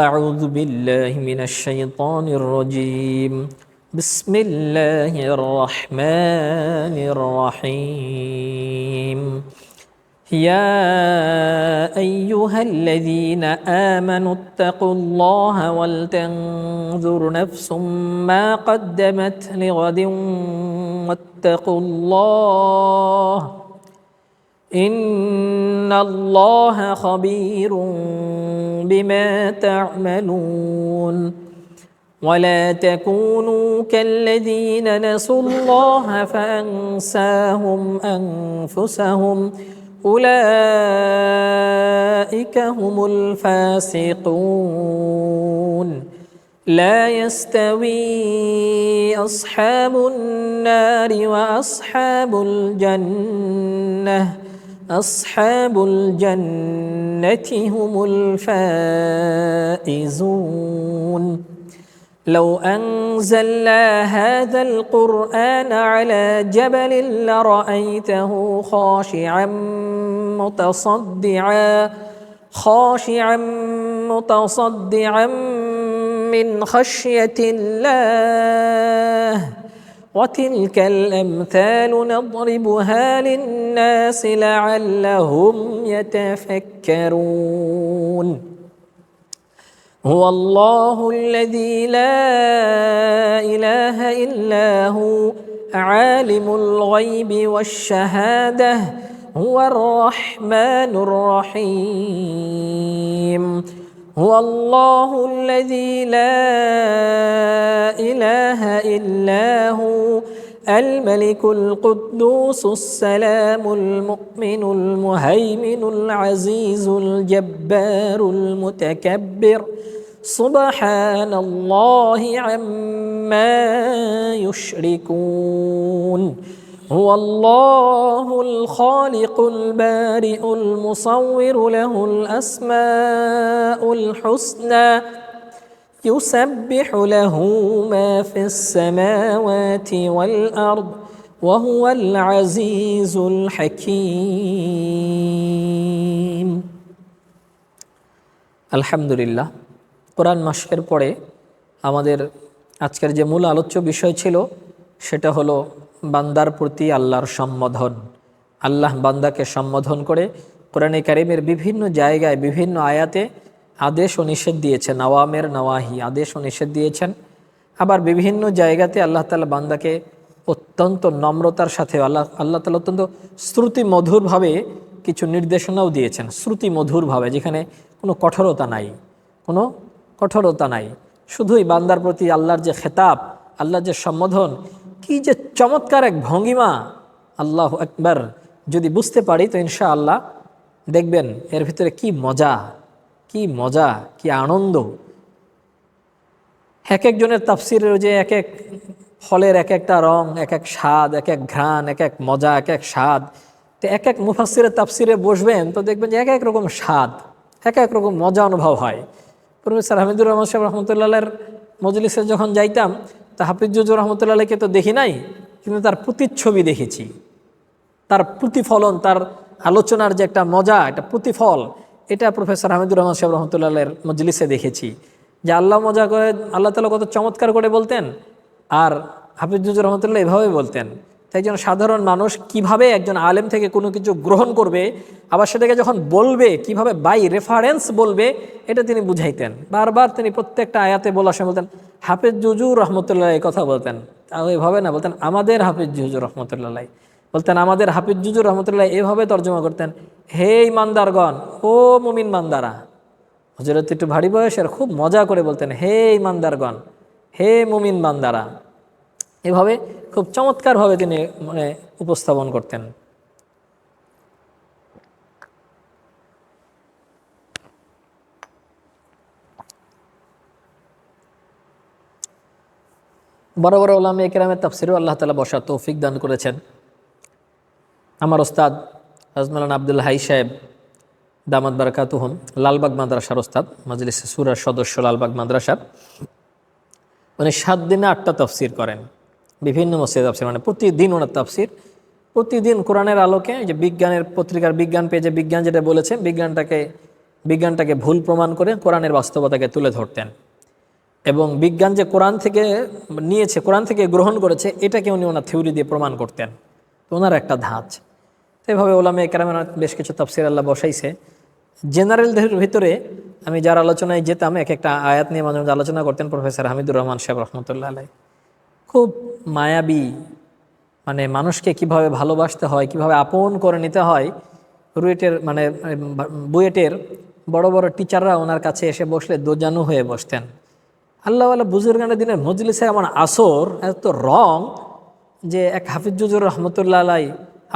أعوذ بالله من الشيطان الرجيم بسم الله الرحمن الرحيم يا أيها الذين آمنوا اتقوا الله ولتنظر نفس ما قدمت لغد واتقوا الله إن الله خبير بما تعملون ولا تكونوا كالذين نسوا الله فأنساهم أنفسهم أولئك هم الفاسقون لا يستوي أصحاب النار وأصحاب الجنة أصحاب الجنة هم الفائزون لو أنزلنا هذا القرآن على جبل لرأيته خاشعا متصدعا من خشية الله وتلك الأمثال نضربها للناس لعلهم يتفكرون هو الله الذي لا إله إلا هو عالم الغيب والشهادة هو الرحمن الرحيم هو الله الذي لا إله إلا هو الملك القدوس السلام المؤمن المهيمن العزيز الجبار المتكبر سبحان الله عما يشركون هو الله الخالق البارئ المصور له الأسماء الحسنى يسبح له ما في السماوات والأرض وهو العزيز الحكيم আলহামদুলিল্লাহ কোরআন মাসের পরে আমাদের আজকের যে মূল আলোচ্য বিষয় ছিল সেটা হলো বান্দার প্রতি আল্লাহর সম্বোধন। আল্লাহ বান্দাকে সম্বোধন করে কোরআনে কারিমের বিভিন্ন জায়গায় বিভিন্ন আয়াতে আদেশ ও নিষেধ দিয়েছেন, আওয়ামের নওয়াহি আদেশ ও নিষেধ দিয়েছেন। আবার বিভিন্ন জায়গাতে আল্লাহ তাআলা বান্দাকে অত্যন্ত নম্রতার সাথে আল্লাহ তাআলা অত্যন্ত শ্রুতি মধুরভাবে কিছু নির্দেশনাও দিয়েছেন, শ্রুতি মধুরভাবে, যেখানে কোনো কঠোরতা নাই, শুধুই বান্দার প্রতি আল্লাহর যে খেতাব, আল্লাহর যে সম্বোধন, কি যে চমৎকার এক ভঙ্গিমা! আল্লাহু আকবার! যদি বুঝতে পারি তো ইনশাআল্লাহ দেখবেন এর ভিতরে কি মজা, কি আনন্দ। এক একজনের তাফসিরের যে এক এক ফলের এক একটা রং, এক এক স্বাদ, এক এক ঘ্রাণ, এক এক মজা, এক এক স্বাদ। তো এক এক মুফাসসিরের তাফসিরে বসবেন তো দেখবেন যে এক এক রকম স্বাদ, এক এক রকম মজা অনুভব হয়। প্রফেসর হামিদুর রহমান সাহেব রহমতুল্লাহের মজলিসে যখন যাইতাম তা হাফিজ জুজুর রহমতুল্লাহকে তো দেখি নাই, কিন্তু তার প্রতিচ্ছবি দেখেছি, তার প্রতিফলন, তার আলোচনার যে একটা মজা, একটা প্রতিফল, এটা প্রফেসর হামিদুর রহমান সাহেব রহমতুল্লাহের মজলিসে দেখেছি। যে আল্লাহ মজা করে, আল্লাহ তাআলা কত চমৎকার করে বলতেন, আর হাফিজ জুজুর রহমতুল্লাহ এভাবে বলতেন। তাই একজন সাধারণ মানুষ কিভাবে একজন আলেম থেকে কোনো কিছু গ্রহণ করবে, আবার সেটাকে যখন বলবে কিভাবে বাই রেফারেন্স বলবে, এটা তিনি বুঝাইতেন। বারবার তিনি প্রত্যেকটা আয়াতে বলার সময় বলতেন হাফিজ জুজুর রহমতুল্লাহ এই কথা বলতেন। তাও এভাবে না, বলতেন আমাদের হাফিজ জুজুর রহমতুল্লাহ, বলতেন আমাদের হাফিজ জুজুর রহমতুল্লাহ, এভাবে তর্জমা করতেন, হে ইমানদারগণ, ও মুমিন বান্দারা। হযরত একটু ভারী বয়সের, খুব মজা করে বলতেন, হে ইমানদারগণ, হে মুমিন বান্দারা। এভাবে খুব চমৎকারভাবে তিনি উপস্থাপন করতেন। বড় বড় উলামা ইকরামের তাফসিরেও আল্লাহ তাআলা বসার তৌফিক দান করেছেন। আমার ওস্তাদ হযরত মাওলানা আব্দুল হাই সাহেব দামাত বারাকাতুহুম, লালবাগ মাদ্রাসার ওস্তাদ, মাজলিসে সূরার সদস্য লালবাগ মাদ্রাসার, উনি 7 দিনে 8টা তাফসির করেন, বিভিন্ন মসজিদে তাফসির, মানে প্রতিদিন ওনার তাফসির, প্রতিদিন কোরআনের আলোকে। যে বিজ্ঞানের পত্রিকার বিজ্ঞান পেজে বিজ্ঞান যেটা বলেছেন, বিজ্ঞানটাকে বিজ্ঞানটাকে ভুল প্রমাণ করে কোরআনের বাস্তবতাকে তুলে ধরতেন। এবং বিজ্ঞান যে কোরআন থেকে নিয়েছে, কোরআন থেকে গ্রহণ করেছে, এটাকে উনি ওনার থিওরি দিয়ে প্রমাণ করতেন। তো ওনার একটা ধাঁচ। তো এভাবে ওলামে কেরামের বেশ কিছু তাফসির আল্লাহ বসাইছে। জেনারেলদের ভিতরে আমি যার আলোচনায় যেতাম, এক একটা আয়াত নিয়ে মাঝে মাঝে আলোচনা করতেন প্রফেসর হামিদুর রহমান সাহেব রহমতুল্লাহ আলাই। খুব মায়াবী, মানে মানুষকে কিভাবে ভালোবাসতে হয়, কিভাবে আপন করে নিতে হয়। বুয়েটের বড় বড় টিচাররা ওনার কাছে এসে বসলে দোজানু হয়ে বসতেন। আল্লাহওয়ালা বুজুর্গানের দিনের মজলিসে এমন আসর, এত রং, যে এক হাফিজুজুর রহমতুল্লাহ আলাই,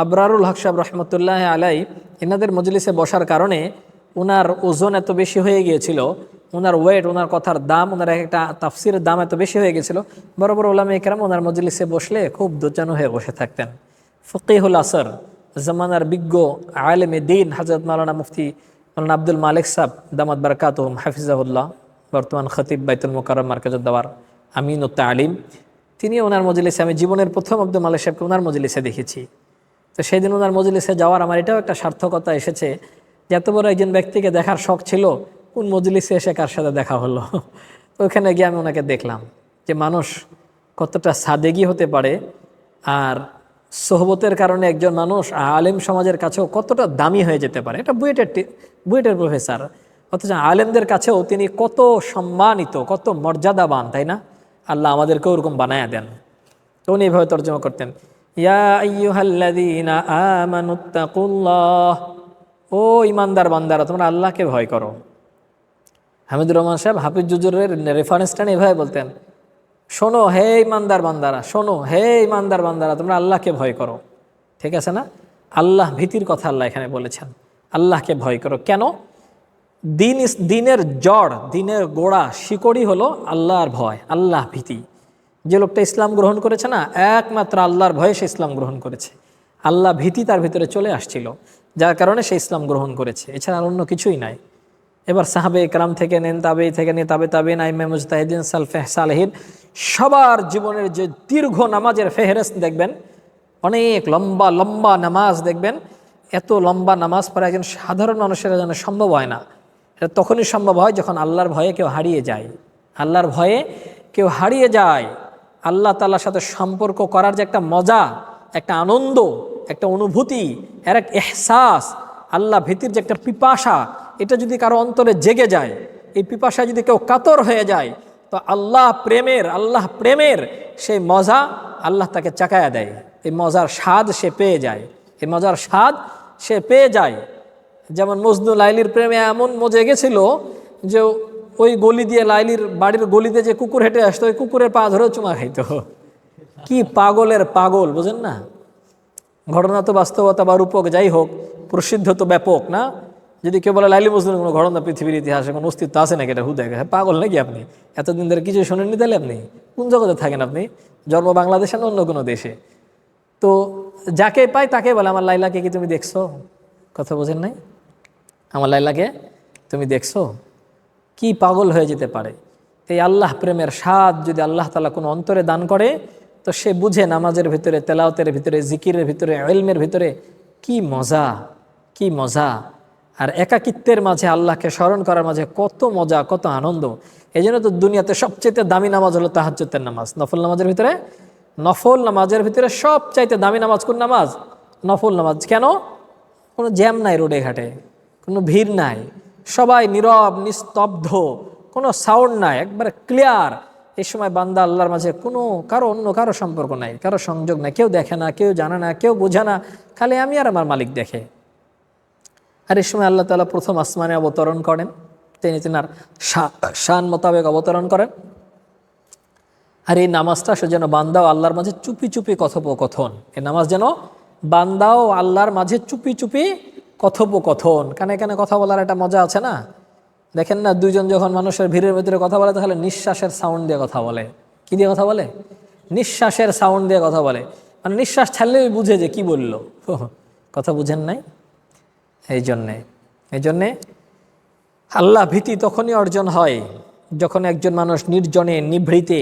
আবরারুল হক সাহেব রহমতুল্লাহ আলাই, এনাদের মজলিসে বসার কারণে ওনার ওজন এত বেশি হয়ে গিয়েছিল, ওনার ওয়েট, ওনার কথার দাম, ওনার একটা তাফসিরের দাম এত বেশি হয়ে গেছিল, বড় বড় ওলামা ইকরাম ওনার মজলিসে বসলে খুব দোজানু হয়ে বসে থাকতেন। ফকিহুল আসর, জামানার বিজ্ঞ আলেমে দিন হযরত মাওলানা মুফতি মাওলানা আব্দুল মালিক সাহেব দামাত বারাকাতুহুম হাফিজাহুল্লাহ, বর্তমান খতিব বাইতুল মুকাররম মার্কাজুদ দাওয়ার আমিনুত তালিম, তিনি ওনার মজলিসে, আমি জীবনের প্রথম আব্দুল মালিক সাহেবকে ওনার মজলিসে দেখেছি। তো সেই দিন ওনার মজলিসে যাওয়ার আমার এটাও একটা সার্থকতা এসেছে যে এত বড় একজন ব্যক্তিকে দেখার শখ ছিল, কোন মজলিসে এসে কার সাথে দেখা হলো। তো ওখানে গিয়ে আমি ওনাকে দেখলাম যে মানুষ কতটা সাদেগী হতে পারে, আর সোহবতের কারণে একজন মানুষ আলেম সমাজের কাছেও কতটা দামি হয়ে যেতে পারে। এটা বুয়েটের প্রফেসর, অথচ আলেমদের কাছেও তিনি কত সম্মানিত, কত মর্যাদাবান, তাই না? আল্লাহ আমাদেরকেও ওরকম বানায়া দেন। তো উনি এইভাবে তর্জমা করতেন, ইয়া আইয়ুহাল্লাযীনা আমানুত্তাকুল্লাহ, ও ইমানদার বান্দারা তোমরা আল্লাহকে ভয় করো। হামিদুর রহমান সাহেব হাফিজ জুজুরের রেফারেন্সটা এভাবে বলতেন, শোনো হে ইমানদার বান্দারা, শোনো হে ইমানদার বান্দারা, তোমরা আল্লাহকে ভয় করো। ঠিক আছে না? আল্লাহ ভীতির কথা আল্লাহ এখানে বলেছেন, আল্লাহকে ভয় করো। কেন? দিনের জড়, দিনের গোড়া, শিকড়ই হলো আল্লাহর ভয়, আল্লাহ ভীতি। যে লোকটা ইসলাম গ্রহণ করেছে না, একমাত্র আল্লাহর ভয়ে সে ইসলাম গ্রহণ করেছে। আল্লাহ ভীতি তার ভিতরে চলে আসছিল, যার কারণে সে ইসলাম গ্রহণ করেছে, এছাড়া আর অন্য কিছুই নাই। এবার সাহাবে একরাম থেকে নেন, তাবে থেকে নিয়ে তাবে আইম্মে মুজতাহিদিন, সালফে সালেহিন, সবার জীবনের যে দীর্ঘ নামাজের ফেহরিস্ত দেখবেন, অনেক লম্বা লম্বা নামাজ দেখবেন। এত লম্বা নামাজ পড়া একজন সাধারণ মানুষের জন্য সম্ভব হয় না। এটা তখনই সম্ভব হয় যখন আল্লাহর ভয়ে কেউ হারিয়ে যায়। আল্লাহর ভয়ে কেউ হারিয়ে যায়, আল্লাহ তাআলার সাথে সম্পর্ক করার যে একটা মজা, একটা আনন্দ, একটা অনুভূতি, এর এক এহসাস, আল্লাহ ভীতির যে একটা পিপাসা, এটা যদি কারো অন্তরে জেগে যায়, এই পিপাসা যদি কেউ কাতর হয়ে যায়, তো আল্লাহ প্রেমের সেই মজা আল্লাহ তাকে চাকায়া দেয়। এই মজার স্বাদ সে পেয়ে যায়, এই মজার স্বাদ সে পেয়ে যায়। যেমন মজনু লাইলির প্রেমে এমন মজে গেছিল যে ওই গলি দিয়ে, লাইলির বাড়ির গলিতে যে কুকুর হেঁটে আসতো, ওই কুকুরের পা ধরেও চুমা খাইতো। কি পাগলের পাগল, বুঝেন না? ঘটনা তো বাস্তবতা বা রূপক যাই হোক, প্রসিদ্ধ তো ব্যাপক না। যদি কেউ বলে লাইলি মজনুর কোনো ঘটনা পৃথিবীর ইতিহাসে কোনো অস্তিত্ব আছে নাকি, এটা হুদে পাগল নাকি আপনি? এতদিন ধরে কিছু শোনেননি তাহলে? আপনি কোন জগতে থাকেন? আপনি জন্ম বাংলাদেশে না অন্য কোনো দেশে? তো যাকে পাই তাকে বলে আমার লাইলাকে কি তুমি দেখছো? কথা বোঝেন নাই? আমার লাইলাকে তুমি দেখছো? কি পাগল হয়ে যেতে পারে। এই আল্লাহ প্রেমের স্বাদ যদি আল্লাহ তাআলা কোনো অন্তরে দান করে, তো সে বুঝে নামাজের ভিতরে, তেলাওয়াতের ভিতরে, জিকিরের ভিতরে, ইলমের ভিতরে কি মজা, কি মজা। আর একাকিত্বের মাঝে আল্লাহকে স্মরণ করার মাঝে কত মজা, কত আনন্দ। এই জন্য তো দুনিয়াতে সবচেয়ে দামি নামাজ হলো তাহাজ্জুদের নামাজ। নফল নামাজের ভিতরে সবচাইতে দামি নামাজ কোন নামাজ? নফল নামাজ। কেন? কোনো জ্যাম নাই রোডে ঘাটে, কোনো ভিড় নাই, সবাই নীরব নিস্তব্ধ, কোনো সাউন্ড নাই, একবারে ক্লিয়ার। এই সময় বান্দা আল্লাহর মাঝে অন্য কারো সম্পর্ক নাই, কারো সংযোগ নাই, কেউ দেখে না, কেউ জানে না, কেউ বোঝে না, খালি আমি আর আমার মালিক দেখে। আর এই সময় আল্লাহ তাআলা প্রথম আসমানে অবতরণ করেন, তিনি তিনার শান মোতাবেক অবতরণ করেন। আর এই নামাজটা সে যেন বান্দাও আল্লাহর মাঝে চুপি চুপি কথোপকথন। এই নামাজ যেন বান্দাও আল্লাহর মাঝে চুপি চুপি কথোপকথন। কানে কানে কথা বলার একটা মজা আছে না? দেখেন না, দুইজন যখন মানুষের ভিড়ের ভিতরে কথা বলে, তাহলে নিঃশ্বাসের সাউন্ড দিয়ে কথা বলে। কি দিয়ে কথা বলে? নিঃশ্বাসের সাউন্ড দিয়ে কথা বলে। মানে নিঃশ্বাস ছাড়লেই বুঝে যে কি বললো। কথা বুঝেন নাই? এই জন্যে আল্লাহ ভীতি তখনই অর্জন হয় যখন একজন মানুষ নির্জনে নিভৃতে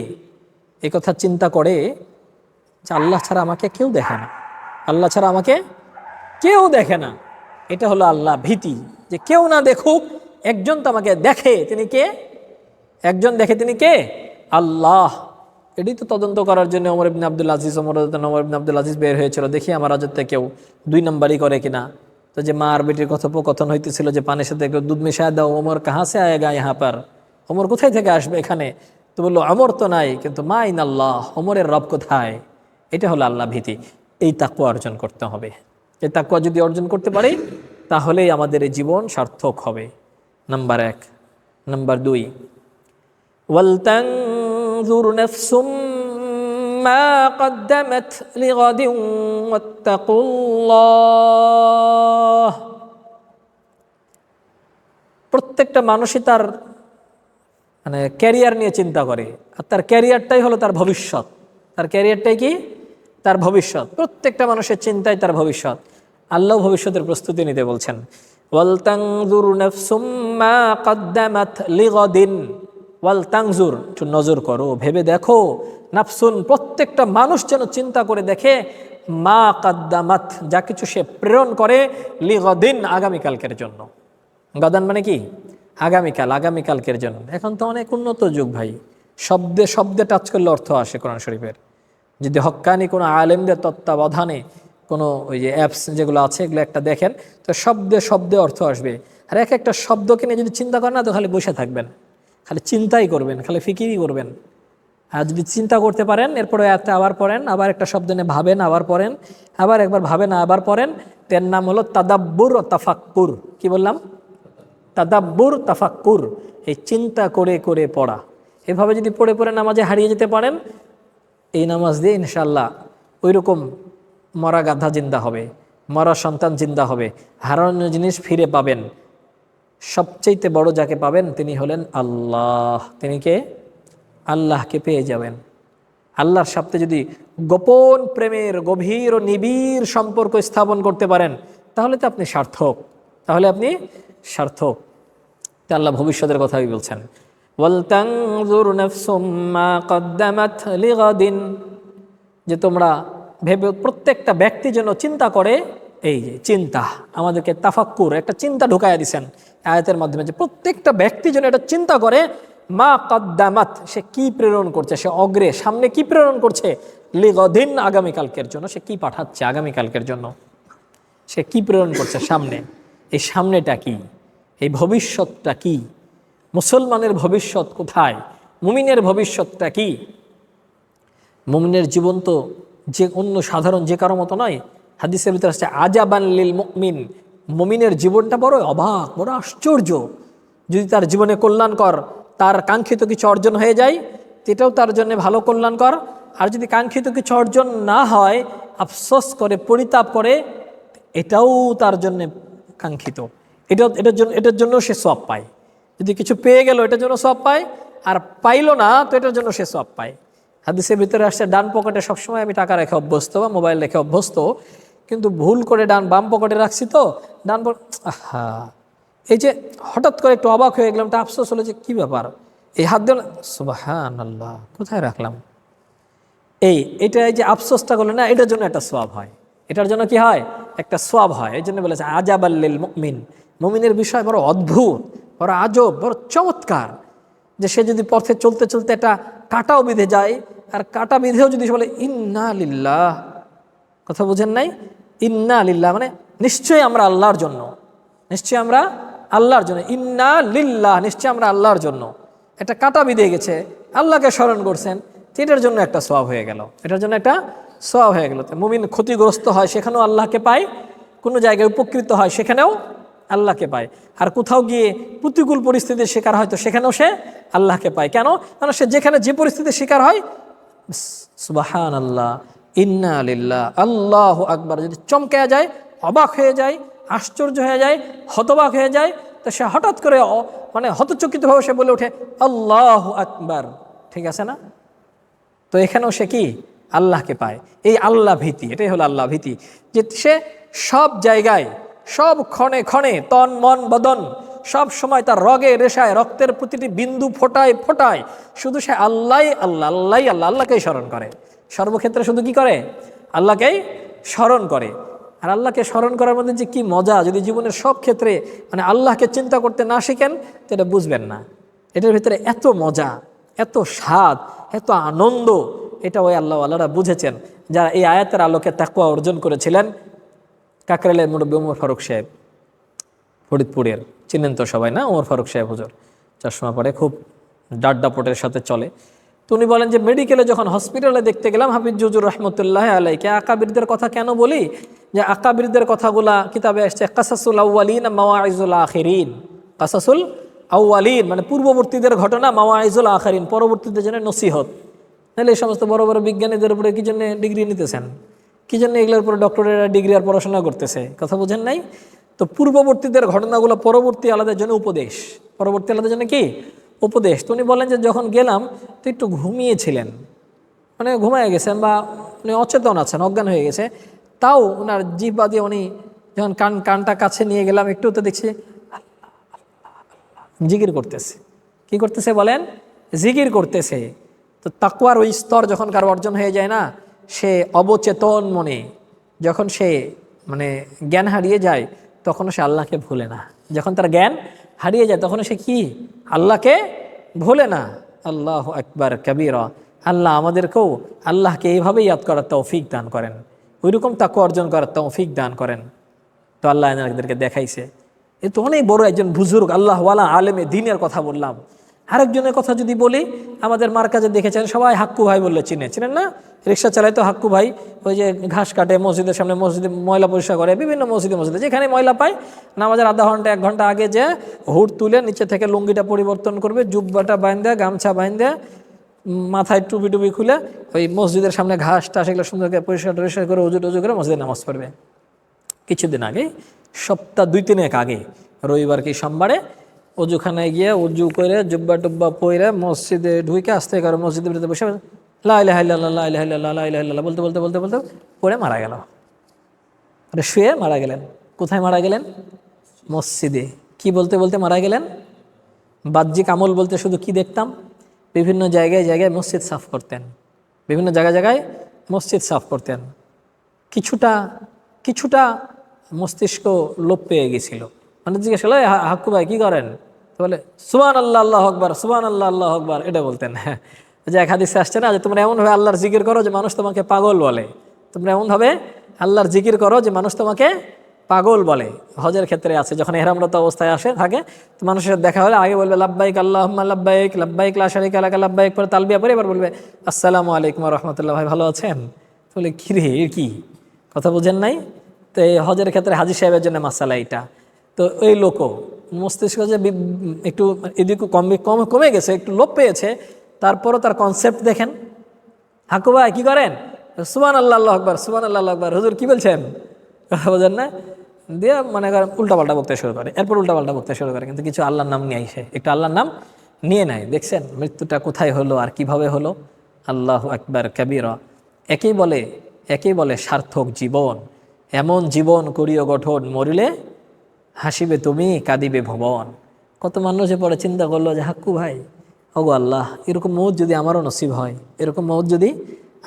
এই কথা চিন্তা করে যে আল্লাহ ছাড়া আমাকে কেউ দেখে না, আল্লাহ ছাড়া আমাকে কেউ দেখে না। এটা হলো আল্লাহ ভীতি, যে কেউ না দেখুক একজন তো আমাকে দেখে, তিনি কে? একজন দেখে, তিনি কে? আল্লাহ। এটি তো তদন্ত করার জন্য ওমর ইবনে আব্দুল আজিজ ওমর ইবনে আব্দুল আজিজ বের হয়েছিল, দেখি আমার রাজত্বে কেউ 2 নম্বরই করে কিনা। তো যে মা আর বেটির কথোপকথন হইতেছিল যে পানির সাথে একটু দুধ মিশায় দাও, ওমর কাহা সে আয়েগা ইহা পার, ওমর কোথায় থেকে আসবে এখানে? তো বললো ওমর তো নাই, কিন্তু মা ইন আল্লাহ, ওমরের রব কোথায়? এটা হলো আল্লাহ ভীতি। এই তাকওয়া অর্জন করতে হবে। এই তাকওয়া যদি অর্জন করতে পারি তাহলেই আমাদের এই জীবন সার্থক হবে। নাম্বার 1। নাম্বার 2, ওয়ালতানজুর নাফসুম মা কদ্দামাত লিগাদিন ওয়াত্তাকুল্লাহ। প্রত্যেকটা মানুষই তার মানে ক্যারিয়ার নিয়ে চিন্তা করে, আর তার ক্যারিয়ারটাই হলো তার ভবিষ্যৎ। তার ক্যারিয়ারটাই কি? তার ভবিষ্যৎ। প্রত্যেকটা মানুষের চিন্তাই তার ভবিষ্যৎ। আল্লাহ ভবিষ্যতের প্রস্তুতি নিতে বলছেন। ওয়াল তানজুর নাফসুম মা কদ্দামাত লিগাদিন, ওয়াল তানজুর, একটু নজর করো, ভেবে দেখো, নাফসুন, প্রত্যেকটা মানুষ যেন চিন্তা করে দেখে, মা কদ্দামাত, যা কিছু সে প্রেরণ করে, লিগাদিন, আগামীকালকের জন্য। গাদান মানে কি? আগামীকাল, আগামীকালকের জন্য। এখন তো অনেক উন্নত যুগ ভাই, শব্দে শব্দে টাচ করলে অর্থ আসে কোরআন শরীফের। যদি হক্কানি কোনো আলেমদের তত্ত্বাবধানে কোনো ওই যে অ্যাপস যেগুলো আছে এগুলো একটা দেখেন, তো শব্দে শব্দে অর্থ আসবে। আর এক একটা শব্দকে নিয়ে যদি চিন্তা করেন না, তো খালি বসে থাকবেন, খালি চিন্তাই করবেন, খালি ফিকিরই করবেন। আর যদি চিন্তা করতে পারেন, এরপরে একটা আবার পড়েন, আবার একটা শব্দ নিয়ে ভাবেন, আবার পড়েন, আবার একবার ভাবেন, আবার পড়েন, তার নাম হলো তাদাব্বুর ও তাফাক্কুর। কি বললাম? তাদাব্বুর, তাফাক্কুর, এই চিন্তা করে করে পড়া। এভাবে যদি পড়ে পড়ে নামাজে হারিয়ে যেতে পারেন, এই নামাজ দিয়ে ইনশাআল্লাহ ওই রকম মরা গাধা জিন্দা হবে, মরা সন্তান জিন্দা হবে, হারানো জিনিস ফিরে পাবেন। সবচেয়ে বড় যাকে পাবেন তিনি হলেন আল্লাহ। তিনি কে? আল্লাহকে পেয়ে যাবেন। আল্লাহর সাথে যদি গোপন প্রেমের গভীর ও নিবিড় সম্পর্ক স্থাপন করতে পারেন, তাহলে তো আপনি সার্থক, তাহলে আপনি সার্থক। তা আল্লাহ ভবিষ্যতের কথাই বলছেন, ওয়ালতানজুর নাফসুম মা কদ্দামাত লিগাদিন, যে তোমরা ভেবে, প্রত্যেকটা ব্যক্তি যেন চিন্তা করে। এই যে চিন্তা, আমাদেরকে তাফাক্কুর, একটা চিন্তা ঢুকাইয়া দিছেন আয়াতের মাধ্যমে, যে প্রত্যেকটা ব্যক্তি যেন এটা চিন্তা করে, মা কদ্দামাত, সে কি প্রেরণ করছে, সে অগ্রে সামনে কি প্রেরণ করছে, লিগাদিন, আগামীকালকের জন্য সে কি পাঠাচ্ছে, আগামীকালকের জন্য সে কি প্রেরণ করছে সামনে। এই সামনেটা কি? এই ভবিষ্যৎটা কি? মুসলমানের ভবিষ্যৎ কোথায়? মুমিনের ভবিষ্যৎটা কি? মুমিনের জীবন তো যে অন্য সাধারণ যে কারো মতো নয়। হাদিসের ভিতরে আসছে আজাবান লিল মুমিন, মুমিনের জীবনটা বড় অবাক, বড় আশ্চর্য। যদি তার জীবনে কল্যাণকর, তার কাঙ্ক্ষিত কিছু অর্জন হয়ে যায়, এটাও তার জন্য ভালো কল্যাণকর। আর যদি কাঙ্ক্ষিত কিছু অর্জন না হয়, আফসোস করে, পরিতাপ করে, এটাও তার জন্য কাঙ্ক্ষিত। এটার জন্য সে সওয়াব পায়। যদি কিছু পেয়ে গেল এটার জন্য সওয়াব পায়, আর পাইলো না তো এটার জন্য সে সওয়াব পায়। হাদিসের ভিতরে আসছে ডান পকেটে সবসময় আমি টাকা রেখে অভ্যস্ত বা মোবাইল রেখে অভ্যস্ত, কিন্তু ভুল করে বাম পকেটে রাখছি, তো ডান পকেট, আহা, এই যে হঠাৎ করে একটু অবাক হয়ে গেলাম, তা আফসোস হলো যে কী ব্যাপার, এই হাত দিয়ে সুবহানাল্লাহ কোথায় রাখলাম। এই যে আফসোসটা করলো না, এটার জন্য একটা সওয়াব হয়। এটার জন্য কি হয়? একটা সওয়াব হয়। এই জন্য বলেছে আজাবাল লিল মুমিন, মুমিনের বিষয় বড় অদ্ভুত, বড় আজব, বড় চমৎকার, যে সে যদি পথে চলতে চলতে একটা কাঁটাও বিঁধে যায়, আর কাঁটা বিঁধেও যদি বলে ইন্না লিল্লাহ, কথা বুঝেন নাই? ইন্না লিল্লাহ মানে নিশ্চয়ই আমরা আল্লাহর জন্য, নিশ্চয়ই আমরা আল্লাহর জন্য, ইন্না লিল্লাহ, নিশ্চয়ই আমরা আল্লাহর জন্য। একটা কাঁটা বিঁধে গেছে, আল্লাহকে স্মরণ করছেন, এটার জন্য একটা সওয়াব হয়ে গেল, এটার জন্য একটা সওয়াব হয়ে গেল। মুমিন ক্ষতিগ্রস্ত হয় সেখানেও আল্লাহকে পায়, কোনো জায়গায় উপকৃত হয় সেখানেও আল্লাহকে পায়, আর কোথাও গিয়ে প্রতিকূল পরিস্থিতির শিকার হয় তো সেখানেও সে আল্লাহকে পায়। কেন? কারণ সে যেখানে যে পরিস্থিতির শিকার হয়, সুবহানাল্লাহ, ইন্না লিল্লাহ, আল্লাহু আকবার, যদি চমকে যায়, অবাক হয়ে যায়, আশ্চর্য হয়ে যায়, হতবাক হয়ে যায়, তো সে হঠাৎ করে মানে হতচকিতভাবে সে বলে ওঠে আল্লাহু আকবার। ঠিক আছে না? তো এখানেও সে কি? আল্লাহকে পায়। এই আল্লাহ ভীতি, এটাই হলো আল্লাহ ভীতি, যে সে সব জায়গায়, সব ক্ষণে ক্ষণে, তন মন বদন, সব সময় তার রগে রেশায়, রক্তের প্রতিটি বিন্দু ফোটায় ফোটায় শুধু সে আল্লাহ আল্লাহ আল্লাহ আল্লাহ, আল্লাহকেই স্মরণ করে। সর্বক্ষেত্রে শুধু কি করে? আল্লাহকেই স্মরণ করে। আর আল্লাহকে স্মরণ করার মধ্যে যে কি মজা, যদি জীবনের সব ক্ষেত্রে মানে আল্লাহকে চিন্তা করতে না শিখেন তো এটা বুঝবেন না। এটার ভিতরে এত মজা, এত স্বাদ, এত আনন্দ, এটা ওই আল্লাহওয়ালারা বুঝেছেন যারা এই আয়াতের আলোকে তাকওয়া অর্জন করেছিলেন। কাকরাইলের মুরব্বী ওমর ফারুক সাহেব, ফরিদপুরের, চিনেন তো সবাই না ওমর ফারুক সাহেব হুজুর, চশমা পরে, খুব ডাড্ডাপটের সাথে চলে। তো উনি বলেন যে মেডিকেলে যখন হসপিটালে দেখতে গেলাম হাফিজ হুজুর রহমতুল্লাহ আলাইকে, আকাবিরদের কথা কেন বলি, যে আকাবিরদের কথাগুলা কিতাবে আসছে কাসাসুল আউয়ালিন মাওয়াইজুল আখিরিন। কাসাসুল আউয়ালিন মানে পূর্ববর্তীদের ঘটনা, মাওয়াইজুল আখিরিন পরবর্তীদের জন্য নসিহত। তাহলে এই সমস্ত বড় বড় বিজ্ঞানীদের উপরে কি জন্য ডিগ্রি নিতেছেন, কি জন্য এগুলোর উপরে ডক্টরের ডিগ্রি আর পড়াশোনা করতেছে, কথা বোঝেন নাই? তো পূর্ববর্তীদের ঘটনাগুলো পরবর্তী আলাদার জন্য উপদেশ, পরবর্তী আলাদার জন্য কি উপদেশ। তো উনি বলেন যে যখন গেলাম তো একটু ঘুমিয়েছিলেন, মানে ঘুমিয়ে গেছেন বা উনি অচেতন আছেন, অজ্ঞান হয়ে গেছে। তাও ওনার জিহ্বা দিয়ে উনি যখন কানটা কাছে নিয়ে গেলাম একটু, তো দেখছি জিকির করতেছে। কি করতেছে বলেন? জিকির করতেছে। তো তাকওয়ার ওই স্তর যখন কারো অর্জন হয়ে যায় না, সে অবচেতন মনে যখন সে মানে জ্ঞান হারিয়ে যায় তখনও সে আল্লাহকে ভুলে না। যখন তার জ্ঞান হারিয়ে যায় তখন সে কি আল্লাহকে ভুলে না। আল্লাহ আকবার কবীরা। আল্লাহ আমাদেরকেও আল্লাহকে এইভাবেই ইয়াদ করার তৌফিক দান করেন, ওইরকম তাকওয়া অর্জন করার তৌফিক দান করেন। তো আল্লাহ এনাদেরকে দেখাইছে। এ তো অনেক বড় একজন বুজুর্গ আল্লাহওয়ালা আলেমে দ্বীনের কথা বললাম। আরেকজনের কথা যদি বলি, আমাদের মার্কাজে দেখেছেন সবাই হাক্কু ভাই বললে চিনেন না? রিক্সা চালায় তো হাক্কু ভাই, ওই যে ঘাস কাটে মসজিদের সামনে, মসজিদে ময়লা পরিষ্কার করে, বিভিন্ন মসজিদে যেখানে ময়লা পায় নামাজের আধা ঘন্টা 1 ঘন্টা আগে যে হুড তুলে নিচে থেকে লুঙ্গিটা পরিবর্তন করবে, জুব্বাটা বাইন্ধা, গামছা বাইন্ধা, মাথায় টুপি খুলে ওই মসজিদের সামনে ঘাস টাস এগুলো সুন্দর করে পরিষ্কার করে উজু করে মসজিদে নামাজ পড়বে। কিছুদিন আগে, সপ্তাহ 2-3 আগে, রবিবার কি সোমবারে অজুখানায় গিয়ে উজু করে জুব্বা টুব্বা পইরে মসজিদে ঢুকে আসতে করে মসজিদের ভিতরে বসে লা ইলাহা ইল্লাল্লাহ লা ইলাহা ইল্লাল্লাহ লা ইলাহা ইল্লাল্লাহ বলতে পড়ে মারা গেল। মানে শুয়ে মারা গেলেন। কোথায় মারা গেলেন? মসজিদে। কি বলতে মারা গেলেন? বাহ্যিক আমল বলতে শুধু কি দেখতাম, বিভিন্ন জায়গায় মসজিদ সাফ করতেন, বিভিন্ন জায়গায় মসজিদ সাফ করতেন। কিছুটা মস্তিষ্ক লোপ পেয়ে গেছিল। মানে জিজ্ঞেস করলো হাক্কু ভাই কি করেন? তো বলে সুবহানাল্লাহ আল্লাহু আকবার, সুবহানাল্লাহ আল্লাহু আকবার, এটা বলতেন। যে এক হাদিসে আসছে না যে তোমরা এমনভাবে আল্লাহর জিকির করো যে মানুষ তোমাকে পাগল বলে, তোমরা এমনভাবে আল্লাহর জিকির করো যে মানুষ তোমাকে পাগল বলে। হজের ক্ষেত্রে আছে, যখন ইহরামরত অবস্থায় থাকে তো মানুষের দেখা হলে আগে বলবে লাব্বাইক আল্লাহুম্মা লাব্বাইক, লাব্বাইক লা শারীকা লাকা লাব্বাইক, পরে তালবিয়া পরে এবার বলবে আসসালামু আলাইকুম ওয়া রাহমাতুল্লাহ। ভাই ভালো আছেন? বলে কি রে, কি কথা বুঝেন নাই? তো এই হজের ক্ষেত্রে হাজী সাহেবের জন্য মাসালা এটা। তো ওই লোকও মস্তিষ্ক যে একটু এদিকে কমে গেছে, একটু লোপ পেয়েছে, তারপরও তার কনসেপ্ট দেখেন। হাক্কু ভাই কি করেন? সুবহানাল্লাহ আল্লাহু আকবার, সুবহানাল্লাহ আল্লাহু আকবার। হুজুর কি বলছেন? কথা বোঝেন না? দিয়ে মানে উল্টাপাল্টা বকতে শুরু করে, এরপর উল্টাপাল্টা বকতে শুরু করে, কিন্তু কিছু আল্লাহর নাম নিয়ে আসে, একটু আল্লাহর নাম নিয়ে নেয়। দেখছেন মৃত্যুটা কোথায় হলো আর কিভাবে হলো? আল্লাহু আকবার কবীরা। একেই বলে সার্থক জীবন। এমন জীবন করিও গঠন, মরিলে হাসিবে তুমি কাঁদিবে ভুবন। কত মানুষে পরে চিন্তা করলো যে হাক্কু ভাই, ওগো আল্লাহ, এরকম মৌত যদি আমারও নসিব হয়, এরকম মৌত যদি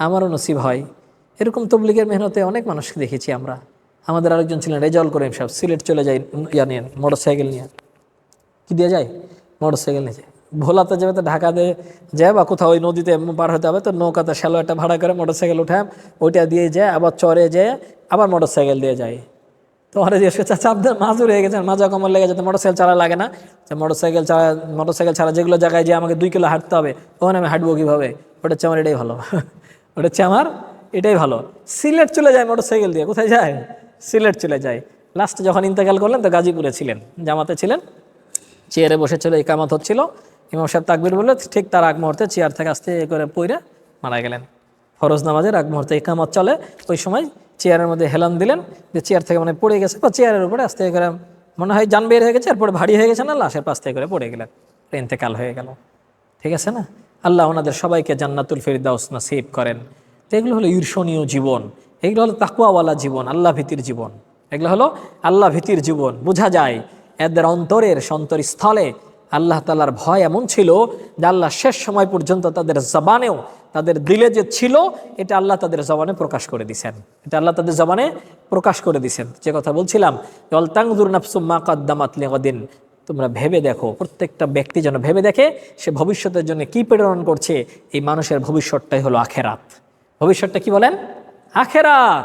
আমারও নসিব হয়। এরকম তবলিগের মেহনতে অনেক মানুষকে দেখেছি আমরা। আমাদের আরেকজন ছিলেন রেজাউল করিম সাহেব, সিলেট চলে যায় নিয়ে মোটরসাইকেল নিয়ে। কি দিয়ে যায়? মোটরসাইকেল নিয়ে যায়। ভোলাতে যাবে তো ঢাকাতে যায় বা কোথাও ওই নদীতে পার হতে হবে, তো নৌকাতে শ্যালো একটা ভাড়া করে মোটরসাইকেল উঠায়, ওইটা দিয়ে যায়, আবার চরে যায়, আবার মোটরসাইকেল দিয়ে যায়। তো ওরা যে চাচা আপনার মাজুর হয়ে গেছেন, মাজা কমর লেগে যেতে মোটরসাইকেল চালা লাগে না, মোটরসাইকেল ছাড়া যেগুলো জায়গায় যে আমাকে 2 কিলো হাঁটতে হবে, ওখানে আমি হাঁটবো কীভাবে? ওটা হচ্ছে আমার এটাই ভালো, ওটা হচ্ছে আমার এটাই ভালো। সিলেট চলে যায় মোটরসাইকেল দিয়ে। কোথায় যায়? সিলেট চলে যায়। লাস্টে যখন ইন্তেকাল করলেন তো গাজীপুরে ছিলেন, জামাতে ছিলেন, চেয়ারে বসেছিল, ইকামত হচ্ছিল, ইমাম সাহেব তাকবীর বললে ঠিক তার আগ মুহূর্তে চেয়ার থেকে আস্তে করে পইরা মারা গেলেন। ফরজ নামাজের আগ মুহূর্তে ইকামত চলে, ওই সময় চেয়ারের মধ্যে হেলান দিলেন, যে চেয়ার থেকে মানে পড়ে গেছে, বা চেয়ারের উপরে আস্তে করে মনে হয় জান বের হয়ে গেছে, এরপরে ভারী হয়ে গেছে না, লাশের পাশ থেকে করে পড়ে গেলেন, ইন্তেকাল হয়ে গেল। ঠিক আছে না? আল্লাহ ওনাদের সবাইকে জান্নাতুল ফিরদাউস নসিব করেন। তো এগুলো হলো ঈর্ষণীয় জীবন, এগুলো হলো তাকওয়াওয়ালা জীবন, আল্লাহ ভীতির জীবন। এগুলো হলো আল্লাহ ভীতির জীবন। বোঝা যায় এদের অন্তরস্থলে আল্লাহ তাআলার ভয় এমন ছিল যে আল্লাহ শেষ সময় পর্যন্ত তাদের জবানেও তাদের দিলে যে ছিল এটা আল্লাহ তাদের জবানে প্রকাশ করে দিছেন, এটা আল্লাহ তাদের জবানে প্রকাশ করে দিছেন। যে কথা বলছিলাম, ওয়াল তানজুর নাফসুম মা কদ্দামাত লিগাদিন, তোমরা ভেবে দেখো, প্রত্যেকটা ব্যক্তি যেন ভেবে দেখে সে ভবিষ্যতের জন্য কি প্রেরণ করছে। এই মানুষের ভবিষ্যৎটাই হলো আখেরাত। ভবিষ্যৎটা কি বলেন? আখেরাত।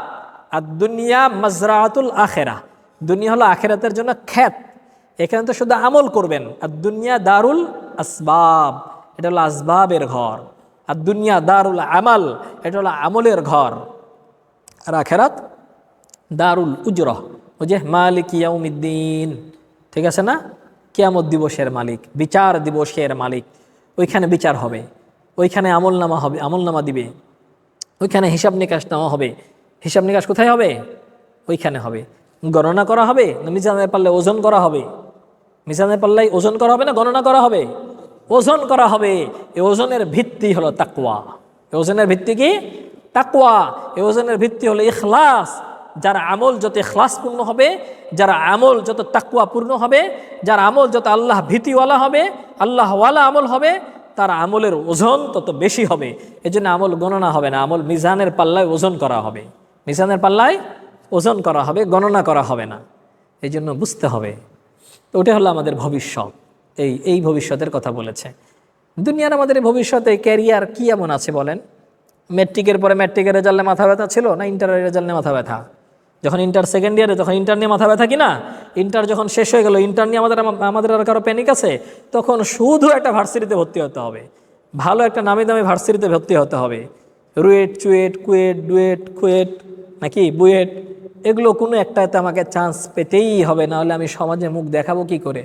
আর দুনিয়া মাজরাতুল আখেরা, দুনিয়া হলো আখেরাতের জন্য ক্ষেত। এখানে তো শুধু আমল করবেন। আর দুনিয়া দারুল আসবাব, এটা হলো আসবাবের ঘর। আর দুনিয়া দারুল আমাল, এটা হলো আমলের ঘর। আর আখেরাত দারুল উজরহ, ওই যে মালিক ইয়াউমিদ্দিন, ঠিক আছে না? কিয়ামত দিবসের মালিক, বিচার দিবসের মালিক। ওইখানে বিচার হবে, ওইখানে আমলনামা হবে, আমলনামা দিবে, ওইখানে হিসাব নিকাশ নেওয়া হবে। হিসাব নিকাশ কোথায় হবে? ওইখানে হবে। গণনা করা হবে না মিজানের পাল্লায় ওজন করা হবে? মিজানের পাল্লায় ওজন করা হবে না গণনা করা হবে? ওজন করা হবে। এই ওজনের ভিত্তি হলো তাকওয়া। এই ওজনের ভিত্তি কি? তাকওয়া। এই ওজনের ভিত্তি হলো ইখলাস। যার আমল যত ইখলাসপূর্ণ হবে, যার আমল যত তাকওয়াপূর্ণ হবে, যার আমল যত আল্লাহ ভীতিওয়ালা হবে, আল্লাহওয়ালা আমল হবে, তার আমলের ওজন তত বেশি হবে। এই জন্য আমল গণনা হবে না, আমল মিজানের পাল্লায় ওজন করা হবে। মিজানের পাল্লায় ওজন করা হবে, গণনা করা হবে না। এই জন্য বুঝতে হবে। তো ওটা হলো আমাদের ভবিষ্যৎ। এই ভবিষ্যতের কথা বলেছে। দুনিয়ার আমাদের এই ভবিষ্যতে ক্যারিয়ার কি এমন আছে বলেন? ম্যাট্রিকের পরে ম্যাট্রিকের রেজাল্টে মাথা ব্যথা ছিল না ইন্টারের রেজাল্টে মাথা ব্যথা? যখন ইন্টার সেকেন্ড ইয়ারে, তখন ইন্টার নিয়ে মাথা ব্যথা কিনা? ইন্টার যখন শেষ হয়ে গেল, ইন্টার নিয়ে আমাদের আর কারো প্যানিক আছে? তখন শুধু একটা ভার্সিটিতে ভর্তি হতে হবে, ভালো একটা নামি দামি ভার্সিটিতে ভর্তি হতে হবে। রুয়েট, চুয়েট, কুয়েট, ডুয়েট, কুয়েট নাকি বুয়েট, এগুলো কোনো একটাতে আমাকে চান্স পেতেই হবে, না হলে আমি সমাজে মুখ দেখাবো কি করে?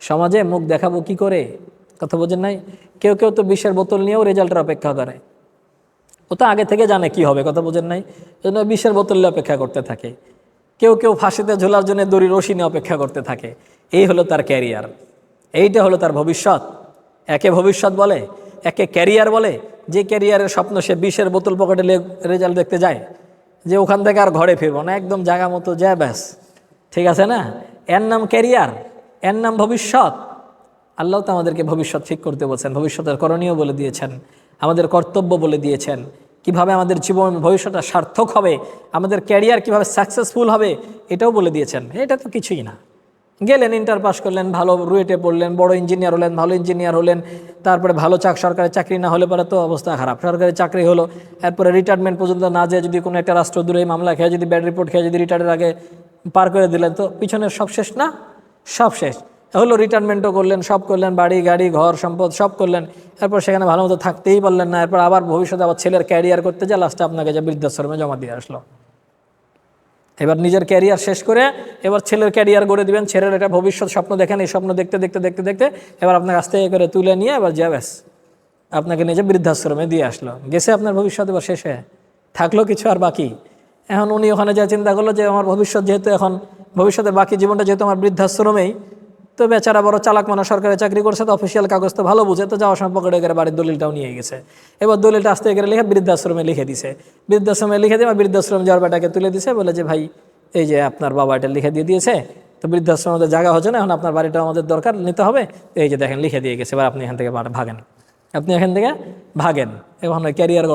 সমাজে মুখ দেখাবো কি করে? কথা বোঝেন নাই? কেউ কেউ তো বিষের বোতল নিয়েও রেজাল্টের অপেক্ষা করে। ও তো আগে থেকে জানে কি হবে, কথা বোঝেন নাই? জন্য বিষের বোতলে অপেক্ষা করতে থাকে। কেউ কেউ ফাঁসিতে ঝোলার জন্য দড়ি রশি নিয়ে অপেক্ষা করতে থাকে। এই হলো তার ক্যারিয়ার, এইটা হলো তার ভবিষ্যৎ। একে ভবিষ্যৎ বলে, একে ক্যারিয়ার বলে। যে ক্যারিয়ারের স্বপ্ন, সে বিষের বোতল পকেটে রেজাল্ট দেখতে যায়, যে ওখান থেকে আর ঘরে ফিরবো না, একদম জায়গা মতো যায় ব্যাস, ঠিক আছে না? এর নাম ক্যারিয়ার, এর নাম ভবিষ্যৎ। আল্লাহ তো আমাদেরকে ভবিষ্যৎ ঠিক করতে বলছেন, ভবিষ্যতের করণীয় বলে দিয়েছেন, আমাদের কর্তব্য বলে দিয়েছেন, কিভাবে আমাদের জীবন ভবিষ্যৎটা সার্থক হবে, আমাদের ক্যারিয়ার কিভাবে সাকসেসফুল হবে, এটাও বলে দিয়েছেন। এটা তো কিছুই না। গেলেন, ইন্টার পাস করলেন, ভালো রুয়েটে পড়লেন, বড় ইঞ্জিনিয়ার হলেন, ভালো ইঞ্জিনিয়ার হলেন, তারপরে ভালো সরকারি চাকরি না হলে পরে তো অবস্থা খারাপ। সরকারি চাকরি হলো, এরপরে রিটায়ারমেন্ট পর্যন্ত না যেয়ে যদি কোনো একটা রাষ্ট্রদ্রোহী মামলা খেয়ে, যদি ব্যাড রিপোর্ট খেয়ে যদি রিটায়ারের আগে পার করে দিলেন, তো পিছনের সব শেষ না? সব শেষ হলো। রিটায়ারমেন্টও করলেন, সব করলেন, বাড়ি গাড়ি ঘর সম্পদ সব করলেন, এরপর সেখানে ভালো মতো থাকতেই পারলেন না। এরপর আবার ভবিষ্যতে আবার ছেলের ক্যারিয়ার করতে যায়, লাস্টে আপনাকে যে বৃদ্ধাশ্রমে জমা দিয়ে আসলো। এবার নিজের ক্যারিয়ার শেষ করে এবার ছেলের ক্যারিয়ার গড়ে দিবেন। ছেলের একটা ভবিষ্যৎ স্বপ্ন দেখেন, এই স্বপ্ন দেখতে দেখতে দেখতে দেখতে এবার আপনাকে আস্তে করে তুলে নিয়ে এবার যা ব্যাস আপনাকে নিজে বৃদ্ধাশ্রমে দিয়ে আসলো। গেছে আপনার ভবিষ্যৎ, এবার শেষে থাকলো কিছু আর বাকি? এখন উনি ওখানে যা চিন্তা করলো যে আমার ভবিষ্যৎ যেহেতু এখন ভবিষ্যতে বাকি জীবনটা যেহেতু আমার বৃদ্ধাশ্রমেই, তো বেচারা বড় চালাক মানুষ, সরকারি চাকরি করছে, তো অফিসিয়াল কাগজ তো ভালো বুঝে, তো যাওয়ার সময় পকেটে করে বাড়ির দলিলটাও নিয়ে গেছে। এবার দলিলটা আস্তে করে লিখে বৃদ্ধাশ্রমে লিখে দিছে। বৃদ্ধাশ্রমে লিখে দিয়ে বৃদ্ধাশ্রম যাওয়ার বেটাকে তুলে দিছে, বলে যে ভাই এই যে আপনার বাবা এটা লিখে দিয়ে দিয়েছে, তো বৃদ্ধাশ্রম আমাদের জায়গা হচ্ছে না, এখন আপনার বাড়িটা আমাদের দরকার, নিতে হবে, এই যে দেখেন লিখে দিয়ে গেছে, এবার আপনি এখান থেকে ভাগেন, আপনি এখান থেকে ভাগেন। এখন ওই ক্যারিয়ার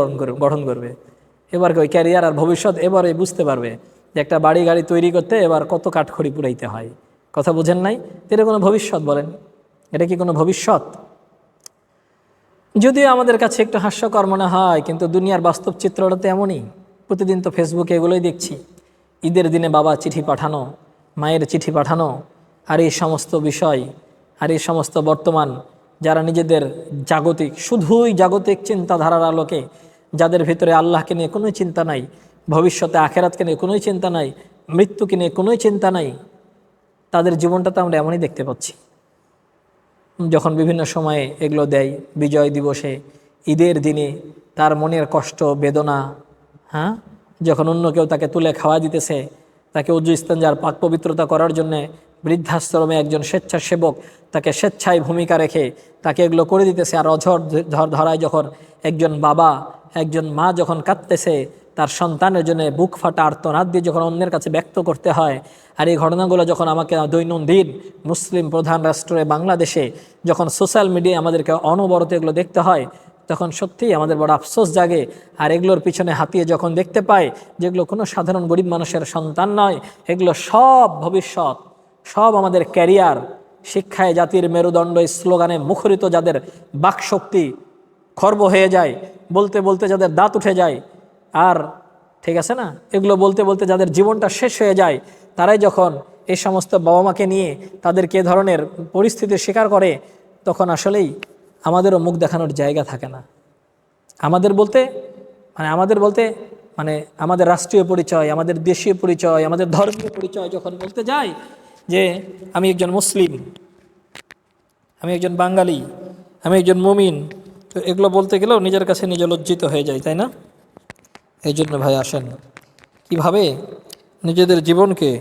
গঠন করবে। এবার ওই ক্যারিয়ার আর ভবিষ্যৎ এবার বুঝতে পারবে যে একটা বাড়ি গাড়ি তৈরি করতে এবার কত কাঠখড়ি পুরাইতে হয়। কথা বুঝেন নাই? এটা কোনো ভবিষ্যৎ বলেন? এটা কি কোনো ভবিষ্যৎ? যদিও আমাদের কাছে একটু হাস্যকর মনে হয়, কিন্তু দুনিয়ার বাস্তব চিত্রটা তো এমনই। প্রতিদিন তো ফেসবুকে এগুলোই দেখছি। ঈদের দিনে বাবা চিঠি পাঠানো, মায়ের চিঠি পাঠানো, আর এই সমস্ত বিষয়, আর এই সমস্ত বর্তমান যারা নিজেদের জাগতিক, শুধুই জাগতিক চিন্তাধারার আলোকে, যাদের ভিতরে আল্লাহকে নিয়ে কোনোই চিন্তা নাই, ভবিষ্যতে আখেরাতকে নিয়ে কোনোই চিন্তা নাই, মৃত্যুকে নিয়ে কোনোই চিন্তা নাই, তাদের জীবনটা তো আমরা এমনই দেখতে পাচ্ছি। যখন বিভিন্ন সময়ে এগুলো দেয়, বিজয় দিবসে, ঈদের দিনে, তার মনের কষ্ট বেদনা, হ্যাঁ, যখন অন্য কেউ তাকে তুলে খাওয়া দিতেছে, তাকে উজু ইস্তেঞ্জার পাক পবিত্রতা করার জন্যে বৃদ্ধাশ্রমে একজন স্বেচ্ছাসেবক তাকে স্বেচ্ছায় ভূমিকা রেখে তাকে এগুলো করে দিতেছে। আর অঝড় ধরায় যখন একজন বাবা, একজন মা যখন কাঁদতেছে তার সন্তানের জন্য, বুক ফাটা আর্তনাদ দিয়ে যখন অন্যের কাছে ব্যক্ত করতে হয়, আর এই ঘটনাগুলো যখন আমাকে দৈনন্দিন মুসলিম প্রধান রাষ্ট্রে বাংলাদেশে যখন সোশ্যাল মিডিয়ায় আমাদেরকে অনবরত এগুলো দেখতে হয়, তখন সত্যিই আমাদের বড় আফসোস জাগে। আর এগুলোর পিছনে হাতিয়ে যখন দেখতে পাই যেগুলো কোনো সাধারণ গরিব মানুষের সন্তান নয়, এগুলো সব ভবিষ্যৎ, সব আমাদের ক্যারিয়ার, শিক্ষায় জাতির মেরুদণ্ড, স্লোগানে মুখরিত যাদের বাকশক্তি খর্ব হয়ে যায়, বলতে বলতে যাদের দাঁত উঠে যায়, আর ঠিক আছে না, এগুলো বলতে বলতে যাদের জীবনটা শেষ হয়ে যায়, তারাই যখন এই সমস্ত বাবা মাকে নিয়ে তাদেরকে এ ধরনের পরিস্থিতির শিকার করে, তখন আসলেই আমাদেরও মুখ দেখানোর জায়গা থাকে না। আমাদের বলতে মানে আমাদের রাষ্ট্রীয় পরিচয়, আমাদের দেশীয় পরিচয়, আমাদের ধর্মীয় পরিচয় যখন বলতে যাই যে আমি একজন মুসলিম, আমি একজন বাঙালি, আমি একজন মুমিন, তো এগুলো বলতে গেলেও নিজের কাছে নিজে লজ্জিত হয়ে যায়, তাই না? এই জন্য ভাই আসেন কিভাবে নিজেদের জীবনকে,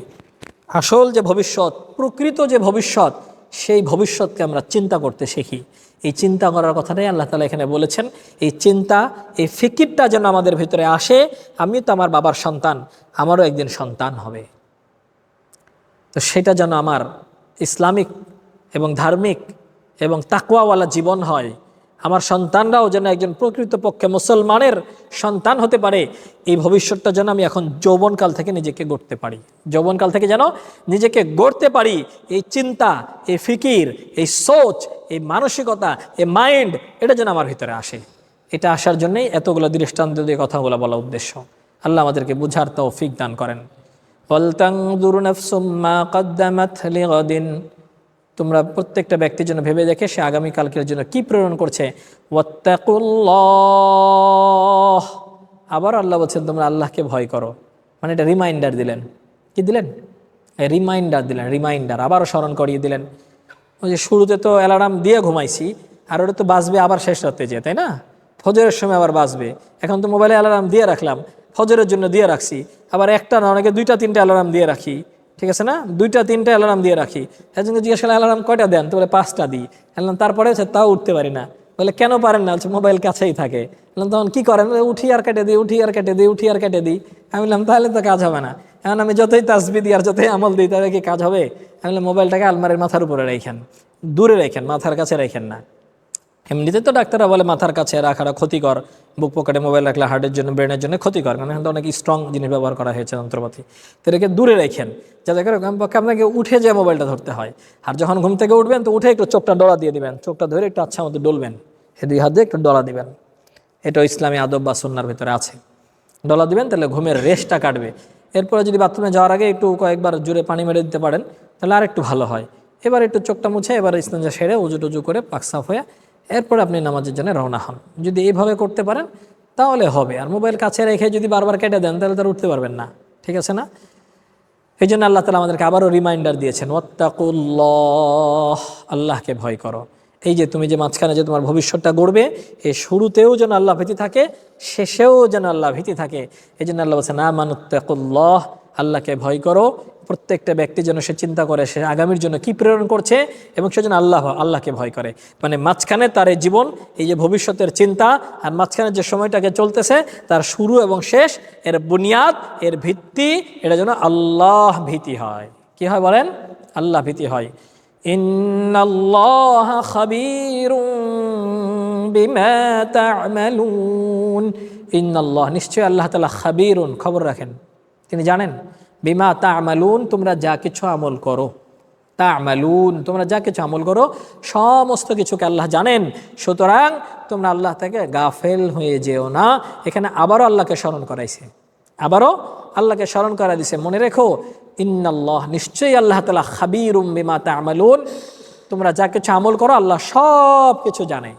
আসল যে ভবিষ্যৎ, প্রকৃত যে ভবিষ্যৎ, সেই ভবিষ্যৎকে আমরা চিন্তা করতে শিখি। এই চিন্তা করার কথাটাই আল্লাহ তাআলা এখানে বলেছেন। এই চিন্তা, এই ফিকিরটা যেন আমাদের ভিতরে আসে, আমি তো আমার বাবার সন্তান, আমারও একদিন সন্তান হবে। তো সেটা যেন আমার ইসলামিক এবং ধার্মিক এবং তাকওয়াওয়ালা জীবন হয়। আমার সন্তানরাও যেন একজন প্রকৃতপক্ষে মুসলমানের সন্তান হতে পারে। এই ভবিষ্যৎটা যেন আমি এখন যৌবনকাল থেকে নিজেকে গড়তে পারি, যৌবনকাল থেকে যেন নিজেকে গড়তে পারি। এই চিন্তা, এই ফিকির, এই সোচ, এই মানসিকতা, এই মাইন্ড, এটা যেন আমার ভিতরে আসে। এটা আসার জন্যই এতগুলো দৃষ্টান্ত দিয়ে কথাগুলো বলা উদ্দেশ্য। আল্লাহ আমাদেরকে বুঝার তৌফিক দান করেন। ওয়ালতানজুর নাফসুম মা কদ্দামাত লিগাদিন, তোমরা প্রত্যেকটা ব্যক্তির জন্য ভেবে দেখে সে আগামীকালকের জন্য কি প্রেরণ করছে। ওয়াত্তাকুল্লাহ, আবার আল্লাহ বলছেন তোমরা আল্লাহকে ভয় করো। মানে এটা রিমাইন্ডার দিলেন। কি দিলেন? রিমাইন্ডার দিলেন, রিমাইন্ডার আবারও স্মরণ করিয়ে দিলেন। ওই যে শুরুতে তো অ্যালার্ম দিয়ে ঘুমাইছি, আর ওটা তো বাজবে আবার শেষ রাতে যে, তাই না? ফজরের সময় আবার বাজবে। এখন তো মোবাইলে অ্যালার্ম দিয়ে রাখলাম, ফজরের জন্য দিয়ে রাখছি, আবার একটা না, অনেকে 2টা 3টা অ্যালার্ম দিয়ে রাখি, ঠিক আছে না? 2টা 3টা অ্যালার্ম দিয়ে রাখি। একজন জিজ্ঞেস করলে অ্যালার্ম কয়টা দেন? তো বলে 5টা দিই। বললাম তারপরে তাও উঠতে পারি না। বলে কেন পারেন না? মোবাইল কাছেই থাকে। বললাম তখন কী করেন? উঠি আর কেটে দিই, উঠি আর কেটে দিই, উঠি আর কেটে দিই। আমি বললাম তাহলে তো কাজ হবে না। এখন আমি যতই তাসবিহ দিই আর যতই আমল দিই, তাহলে কি কাজ হবে? আমি বললাম মোবাইলটাকে আলমারির মাথার উপরে রেখেন, দূরে রেখেন, মাথার কাছে রেখেন না। এমনিতে তো ডাক্তাররা বলে মাথার কাছে রাখাটা ক্ষতিকর, বুক পকেটে মোবাইল রাখলে হার্টের জন্য, ব্রেনের জন্য ক্ষতিকর, কারণ এখন তো অনেক স্ট্রং জিনিস ব্যবহার করা হয়েছে, যন্ত্রপাতি। তো এটাকে দূরে রেখেন, যাতে করে আপনাকে উঠে যে মোবাইলটা ধরতে হয়। আর যখন ঘুম থেকে উঠবেন তো উঠে একটু চোখটা ডলা দিয়ে দিবেন, চোখটা ধরে একটু আচ্ছা মতো ডলবেন, এই 2 হাত দিয়ে একটু ডলা দিবেন। এটা ইসলামী আদব বা সুন্নাহর ভিতরে আছে। ডলা দিবেন, তাহলে ঘুমের রেশটা কাটবে। এরপরে যদি বাথরুমে যাওয়ার আগে একটু কয়েকবার জোরে পানি মেরে দিতে পারেন, তাহলে আর একটু ভালো হয়। এবার একটু চোখটা মুছে, এবার ইস্তেঞ্জা সেরে উজু টুজু করে পাক সাফ হয়ে এরপরে আপনি নামাজের জন্য রওনা হন। যদি এইভাবে করতে পারেন তাহলে হবে। আর মোবাইল কাছে রেখে যদি বারবার কেটে দেন তাহলে তার উঠতে পারবেন না, ঠিক আছে না? এই জন্য আল্লাহ তাআলা আমাদেরকে আবারও রিমাইন্ডার দিয়েছেন, ওয়াত্তাকুল্লাহ, আল্লাহকে ভয় করো। এই যে তুমি যে মাঝখানে যে তোমার ভবিষ্যৎটা গড়বে, এই শুরুতেও যেন আল্লাহ ভীতি থাকে, শেষেও যেন আল্লাহ ভীতি থাকে। এই জন্য আল্লাহ বলছেন আমানুত্তাকুল্লাহ, আল্লাহকে ভয় করো। প্রত্যেকটা ব্যক্তি যেন সে চিন্তা করে সে আগামীর জন্য কি প্রেরণ করছে, এবং সে যেন আল্লাহকে ভয় করে। মানে মাঝখানে তার এই জীবন, এই যে ভবিষ্যতের চিন্তা, আর মাঝখানে যে সময়টাকে চলতেছে, তার শুরু এবং শেষ, এর বুনিয়াদ, এর ভিত্তি, এটা যেন আল্লাহ ভীতি হয়। কি হয় বলেন? আল্লাহ ভীতি হয়। ইন্নাল্লাহা খাবীরুম বিমা তা'মালুন, ইন্নাল্লাহ, নিশ্চয় আল্লাহ তাআলা খাবীরুন, খবর রাখেন, তিনি জানেন, বিমা তা'মালুন, তোমরা যা কিছু আমল করো, তা'মালুন, তোমরা যা কিছু আমল করো সমস্ত কিছুকে আল্লাহ জানেন। সুতরাং তোমরা আল্লাহ থেকে গাফেল হয়ে যেও না। এখানে আবারও আল্লাহকে স্মরণ করাইছে, আবারও আল্লাহকে স্মরণ করা দিছে। মনে রেখো, ইন্নাল্লাহ, নিশ্চয়ই আল্লাহ তাআলা খাবীরুম বিমা তা'মালুন, তোমরা যা কিছু আমল করো আল্লাহ সব কিছু জানে,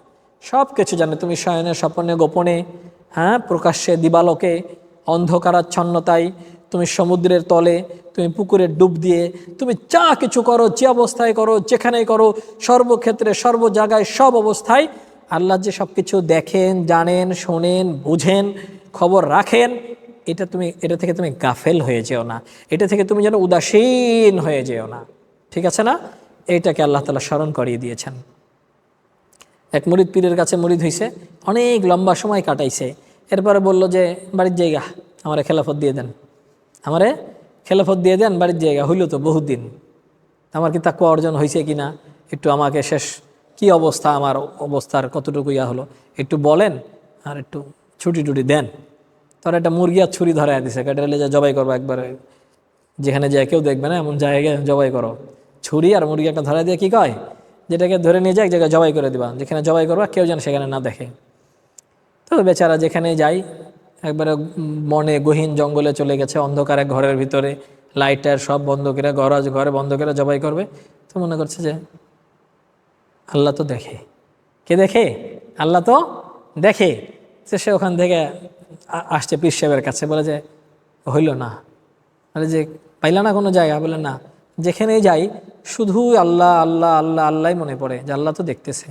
সব কিছু জানে। তুমি শয়নে স্বপ্নে গোপনে, হ্যাঁ, প্রকাশ্যে দিবালোকে, অন্ধকারাচ্ছন্নতায়, তুমি সমুদ্রের তলে, তুমি পুকুরে ডুব দিয়ে, তুমি যা কিছু করো, যে অবস্থায় করো, যেখানেই করো, সর্বক্ষেত্রে, সর্ব জায়গায়, সব অবস্থায় আল্লাহ যে সব কিছু দেখেন, জানেন, শোনেন, বুঝেন, খবর রাখেন, এটা থেকে তুমি গাফেল হয়ে যেও না, এটা থেকে তুমি যেন উদাসীন হয়ে যেও না, ঠিক আছে না? এইটাকে আল্লাহ তাআলা স্মরণ করিয়ে দিয়েছেন। এক মুরিদ পীরের কাছে মুরিদ হইছে, অনেক লম্বা সময় কাটাইছে। এরপরে বলল যে বাড়ির জায়গা আমারে খেলাফত দিয়ে দেন, আমারে খেলাফত দিয়ে দেন, বাড়ির জায়গা। হইল তো বহুদিন, আমার কি তাকওয়া অর্জন হয়েছে কিনা একটু আমাকে শেষ কি অবস্থা, আমার অবস্থার কতটুকু ইয়া হলো, একটু বলেন আর একটু ছুটি টুটি দেন। তারা একটা মুরগি আর ছুরি ধরায় দিছে, কেটে যা জবাই করবো একবারে, যেখানে যায় কেউ দেখবে না এমন জায়গায় জবাই করো। ছুরি আর মুরগি একটা ধরা দিয়ে কি কয়, যেটাকে ধরে নিয়ে যায় এক জায়গায় জবাই করে দিবা, যেখানে জবাই করবা কেউ যেন সেখানে না দেখে। তো বেচারা যেখানে যাই একবারে মনে গহীন জঙ্গলে চলে গেছে, অন্ধকারে ঘরের ভিতরে লাইটার সব বন্ধ করে, ঘরে বন্ধ করে জবাই করবে। তো মনে করছে যে আল্লাহ তো দেখে। কে দেখে? আল্লাহ তো দেখে। সে ওখান থেকে আসছে পীর সাহেবের কাছে, বলে যে হইল না, বলে যে পাইলা না কোনো জায়গা? বলে না, যেখানেই যাই শুধু আল্লাহ আল্লাহ আল্লাহ আল্লাহ মনে পড়ে, যে আল্লাহ তো দেখতেছে,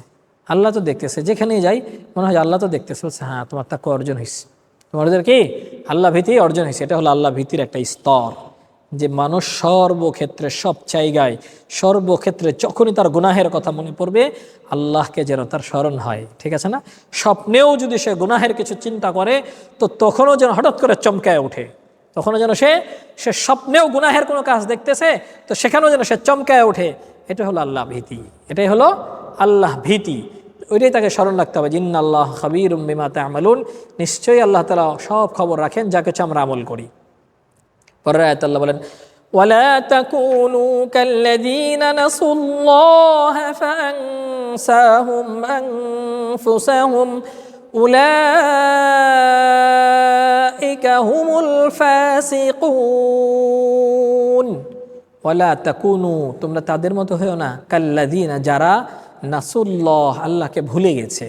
আল্লাহ তো দেখতেছে, যেখানেই যাই মনে হয় আল্লাহ তো দেখতেছে। বলছে হ্যাঁ, তোমার তাকে অর্জন হয়েছে, তোমাদের কি আল্লাহ ভীতি অর্জন হয়েছে। এটা হলো আল্লাহ ভীতির একটা স্তর, যে মানুষ সর্বক্ষেত্রে সব জায়গায় সর্বক্ষেত্রে যখনই তার গুনাহের কথা মনে পড়বে আল্লাহকে যেন তার স্মরণ হয়। ঠিক আছে না? স্বপ্নেও যদি সে গুনাহের কিছু চিন্তা করে তো তখনও যেন হঠাৎ করে চমকায় ওঠে, তখনও যেন সে স্বপ্নেও গুনাহের কোনো কাজ দেখতেছে তো সেখানেও যেন সে চমকায় ওঠে। এটা হলো আল্লাহ ভীতি, এটাই হলো আল্লাহ ভীতি। ওইটাই তাকে স্মরণ রাখতে হবে। ইন্নাল্লাহ খাবীরুম বিমা তা'মালুন, নিশ্চয়ই আল্লাহ তাআলা সব খবর রাখেন যা কিছু আমরা আমল করি। পরের আয়াতে আল্লাহ বলেন, ওয়ালা তাকুনু কাল্লাযীনা নাসুল্লাহা ফাআনসাহুম আনফুসাহুম উলাইকা হুমুল ফাসিকুন। ওয়ালা তাকুনু, তোমরা তাদের মতো হয়েও না, কাল্লাযীনা, যারা নাসুল্লাহ, আল্লাহকে ভুলে গেছে,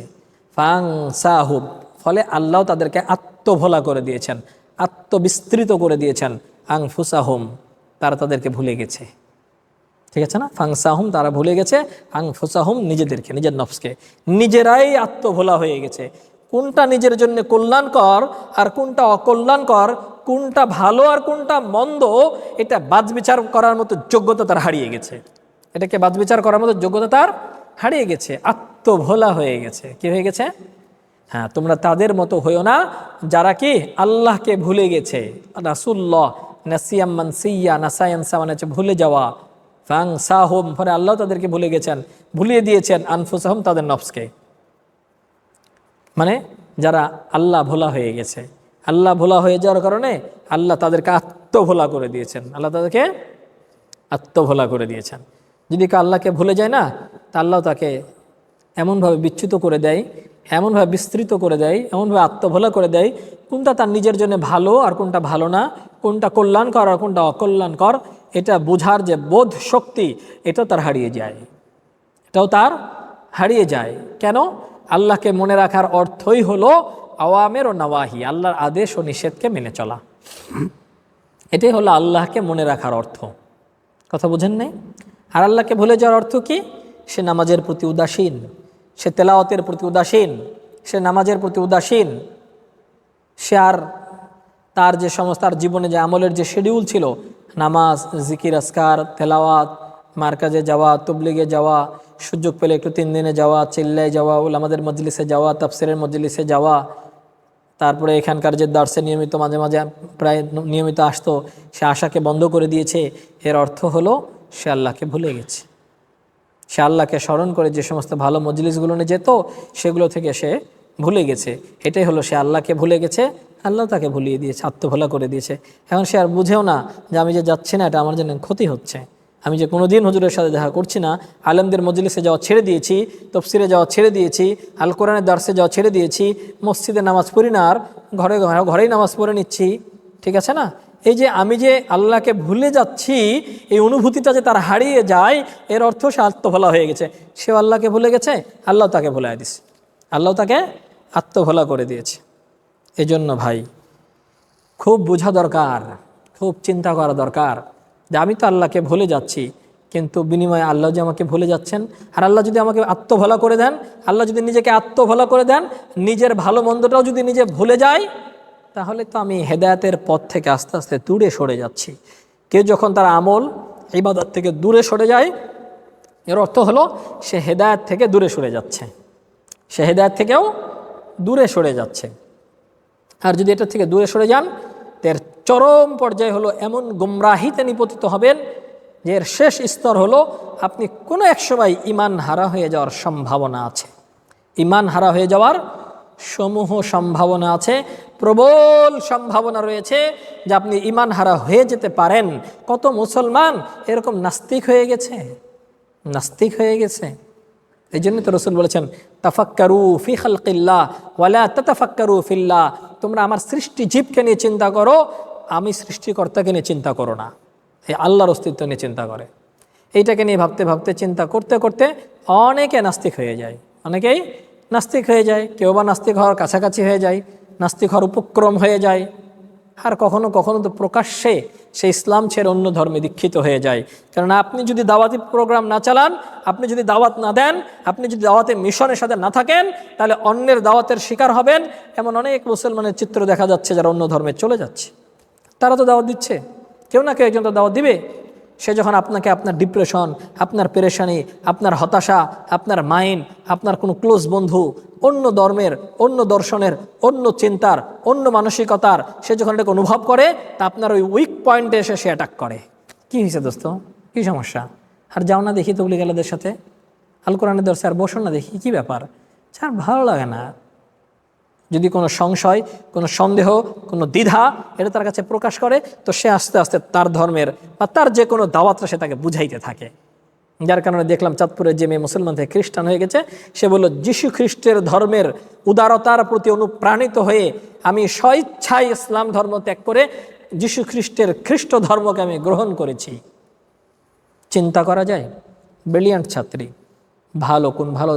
ফাআনসাহুম, ফলে আল্লাহ তাদেরকে আত্মভোলা করে দিয়েছেন, আত্মবিস্তৃত করে দিয়েছেন, আনফুসাহুম, তারা তাদেরকে ভুলে গেছে। ঠিক আছে না? ফাংসাহুম, তারা ভুলে গেছে, আনফুসাহুম, নিজেদেরকে, নিজের নফসকে, নিজেরাই আত্মভোলা হয়ে গেছে। কোনটা নিজের জন্য কল্যাণকর আর কোনটা অকল্যাণকর, কোনটা ভালো আর কোনটা মন্দ, এটা বাছবিচার করার মতো যোগ্যতা তার হারিয়ে গেছে। এটাকে বাছবিচার করার মতো যোগ্যতা তার হারিয়ে গেছে, আত্মভোলা হয়ে গেছে। কি হয়ে গেছে? হ্যাঁ, তোমরা তাদের মতো হইও না যারা কি আল্লাহকে ভুলে গেছে। রাসূলুল্লাহ, নাসিয়াম মানসিয়া, নাসায়ানসা মানে হচ্ছে ভুলে যাওয়া, ফাংসাহুম, ফলে আল্লাহ তাদেরকে ভুলে গেছেন, ভুলিয়ে দিয়েছেন, আনফুসাহুম, তাদের নফসকে। মানে যারা আল্লাহ ভোলা হয়ে গেছে, আল্লাহ ভোলা হয়ে যাওয়ার কারণে আল্লাহ তাদেরকে আত্মভোলা করে দিয়েছেন, আল্লাহ তাদেরকে আত্মভোলা করে দিয়েছেন। যদি কেউ আল্লাহকে ভুলে যায় না, তা আল্লাহ তাকে এমনভাবে বিচ্যুত করে দেয়, এমনভাবে বিস্তৃত করে দেয়, এমনভাবে আত্মভোলা করে দেয়, কোনটা তার নিজের জন্য ভালো আর কোনটা ভালো না, কোনটা কল্যাণকর আর কোনটা অকল্যাণকর, এটা বোঝার যে বোধ শক্তি, এটা তার হারিয়ে যায়, এটাও তার হারিয়ে যায়। কেন? আল্লাহকে মনে রাখার অর্থই হলো আওয়ামের ও নাওয়াহি, আল্লাহর আদেশ ও নিষেধকে মেনে চলা। এটাই হলো আল্লাহকে মনে রাখার অর্থ। কথা বুঝেন নাই? আর আল্লাহকে ভুলে যাওয়ার অর্থ কি? সে নামাজের প্রতি উদাসীন, সে তেলাওয়াতের প্রতি উদাসীন, সে নামাজের প্রতি উদাসীন, সে আর তার যে সমস্ত তার জীবনে যে আমলের যে শিডিউল ছিল, নামাজ, জিকির, আসকার, তেলাওয়াত, মার্কাজে যাওয়া, তবলিগে যাওয়া, সুযোগ পেলে একটু 3 দিনে যাওয়া, চিল্লায় যাওয়া, উলামাদের মজলিসে যাওয়া, তাফসিরের মজলিসে যাওয়া, তারপরে এখানকার যে দার্সে নিয়মিত মাঝে মাঝে প্রায় নিয়মিত আসতো, সে আশাকে বন্ধ করে দিয়েছে। এর অর্থ হলো সে আল্লাহকে ভুলে গেছে। সে আল্লাহকে স্মরণ করে যে সমস্ত ভালো মজলিসগুলো নিয়ে যেত সেগুলো থেকে সে ভুলে গেছে। এটাই হলো সে আল্লাহকে ভুলে গেছে, আল্লাহ তাকে ভুলিয়ে দিয়েছে, আত্মভোলা করে দিয়েছে। এখন সে আর বুঝেও না যে আমি যে যাচ্ছি না এটা আমার জন্য ক্ষতি হচ্ছে, আমি যে কোনো দিন হুজুরের সাথে দেখা করছি না, আলেমদের মজলিসে যাওয়া ছেড়ে দিয়েছি, তফসিরে যাওয়া ছেড়ে দিয়েছি, আল কোরআনের দার্সে যাওয়া ছেড়ে দিয়েছি, মসজিদে নামাজ পড়ি না আর ঘরেই নামাজ পড়ে নিচ্ছি। ঠিক আছে না? এই যে আমি যে আল্লাহকে ভুলে যাচ্ছি, এই অনুভূতিটা যে তার হারিয়ে যায়, এর অর্থ সে আত্মভোলা হয়ে গেছে। সেও আল্লাহকে ভুলে গেছে, আল্লাহ তাকে ভুলাই দিছে, আল্লাহ তাকে আত্মভোলা করে দিয়েছে। এজন্য ভাই খুব বোঝা দরকার, খুব চিন্তা করা দরকার যে আমি তো আল্লাহকে ভুলে যাচ্ছি, কিন্তু বিনিময়ে আল্লাহ যে আমাকে ভুলে যাচ্ছেন। আর আল্লাহ যদি আমাকে আত্মভোলা করে দেন, আল্লাহ যদি নিজেকে আত্মভোলা করে দেন, নিজের ভালো মন্দটাও যদি নিজে ভুলে যায়, তাহলে তো আমি হেদায়েতের পথ থেকে আস্তে আস্তে দূরে সরে যাচ্ছি। কেউ যখন তার আমল ইবাদত থেকে দূরে সরে যায়, এর অর্থ হলো সে হেদায়েত থেকে দূরে সরে যাচ্ছে, সে হেদায়েত থেকেও দূরে সরে যাচ্ছে। আর যদি এটা থেকে দূরে সরে যান, এর চরম পর্যায়ে হলো এমন গুমরাহিতে নিপতিত হবেন যে এর শেষ স্তর হলো আপনি কোনো এক সময় ইমান হারা হয়ে যাওয়ার সম্ভাবনা আছে। ইমান হারা হয়ে যাওয়ার সমূহ সম্ভাবনা আছে, প্রবল সম্ভাবনা রয়েছে যে আপনি ইমান হারা হয়ে যেতে পারেন। কত মুসলমান এরকম নাস্তিক হয়ে গেছে, নাস্তিক হয়ে গেছে। এই জন্য তো রসুল বলেছেন, তাফাক্কারু ফি খালকিল্লাহ ওয়ালা তাতাফাক্কারু ফিল্লাহ, তোমরা আমার সৃষ্টি জীবকে নিয়ে চিন্তা করো, আমি সৃষ্টিকর্তাকে নিয়ে চিন্তা করো না। এই আল্লাহর অস্তিত্ব নিয়ে চিন্তা করে। এইটাকে নিয়ে ভাবতে ভাবতে চিন্তা করতে করতে অনেকে নাস্তিক হয়ে যায়, অনেকেই নাস্তিক হয়ে যায়। কেউ বা নাস্তিক হওয়ার কাছাকাছি হয়ে যায়, নাস্তিক হওয়ার উপক্রম হয়ে যায়। আর কখনো কখনো তো প্রকাশ্যে সে ইসলাম ছেড়ে অন্য ধর্মে দীক্ষিত হয়ে যায়। কেননা আপনি যদি দাওয়াতি প্রোগ্রাম না চালান, আপনি যদি দাওয়াত না দেন, আপনি যদি দাওয়াতে মিশনের সাথে না থাকেন, তাহলে অন্যের দাওয়াতের শিকার হবেন। এমন অনেক মুসলমানের চিত্র দেখা যাচ্ছে যারা অন্য ধর্মে চলে যাচ্ছে। তারা তো দাওয়াত দিচ্ছে, কেউ না কেউ একজন তো দাওয়াত দিবে। সে যখন আপনাকে আপনার ডিপ্রেশন, আপনার পেরেশানি, আপনার হতাশা, আপনার মাইন্ড, আপনার কোনো ক্লোজ বন্ধু, অন্য ধর্মের, অন্য দর্শনের, অন্য চিন্তার, অন্য মানসিকতার, সে যখন এটাকে অনুভব করে, তা আপনার ওই উইক পয়েন্টে এসে সে অ্যাটাক করে। কী হয়েছে দোস্ত, কী সমস্যা? আর যাও না দেখি তবলি গেলাদের সাথে, আল কোরআনের দর্শে আর বসো না দেখি, কী ব্যাপার? আর ভালো লাগে না। যদি কোনো সংশয়, কোনো সন্দেহ, কোনো দ্বিধা এটা তার কাছে প্রকাশ করে, তো সে আস্তে আস্তে তার ধর্মের বা তার যে কোনো দাওয়াতটা সে তাকে বুঝাইতে থাকে। যার কারণে দেখলাম চাঁদপুরের যে মেয়ে মুসলমান থেকে খ্রিস্টান হয়ে গেছে, সে বলল যীশু খ্রিস্টের ধর্মের উদারতার প্রতি অনুপ্রাণিত হয়ে আমি স্বইচ্ছায় ইসলাম ধর্ম ত্যাগ করে যীশু খ্রিস্টের খ্রিস্ট ধর্মকে আমি গ্রহণ করেছি। চিন্তা করা যায়। ব্রিলিয়ান্ট ছাত্রী, ভালো, কোন ভালো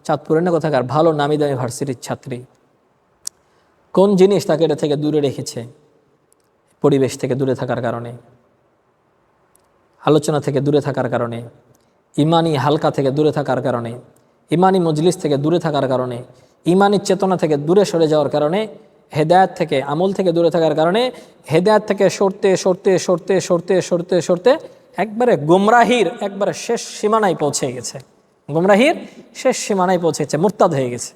চাঁদপুরের না কোথাকার ভালো নামি দামি ভার্সিটির ছাত্রী। কোন জিনিস তাকে এটা থেকে দূরে রেখেছে? পরিবেশ থেকে দূরে থাকার কারণে, আলোচনা থেকে দূরে থাকার কারণে, ইমানি হালকা থেকে দূরে থাকার কারণে, ইমানি মজলিস থেকে দূরে থাকার কারণে, ইমানি চেতনা থেকে দূরে সরে যাওয়ার কারণে, হেদায়েত থেকে, আমল থেকে দূরে থাকার কারণে, হেদায়েত থেকে সরতে সরতে সরতে সরতে সরতে সরতে একবারে গোমরাহির একবারে শেষ সীমানায় পৌঁছে গেছে। গোমরাহির শেষ সীমানায় পৌঁছে গেছে, মুরতাদ হয়ে গেছে।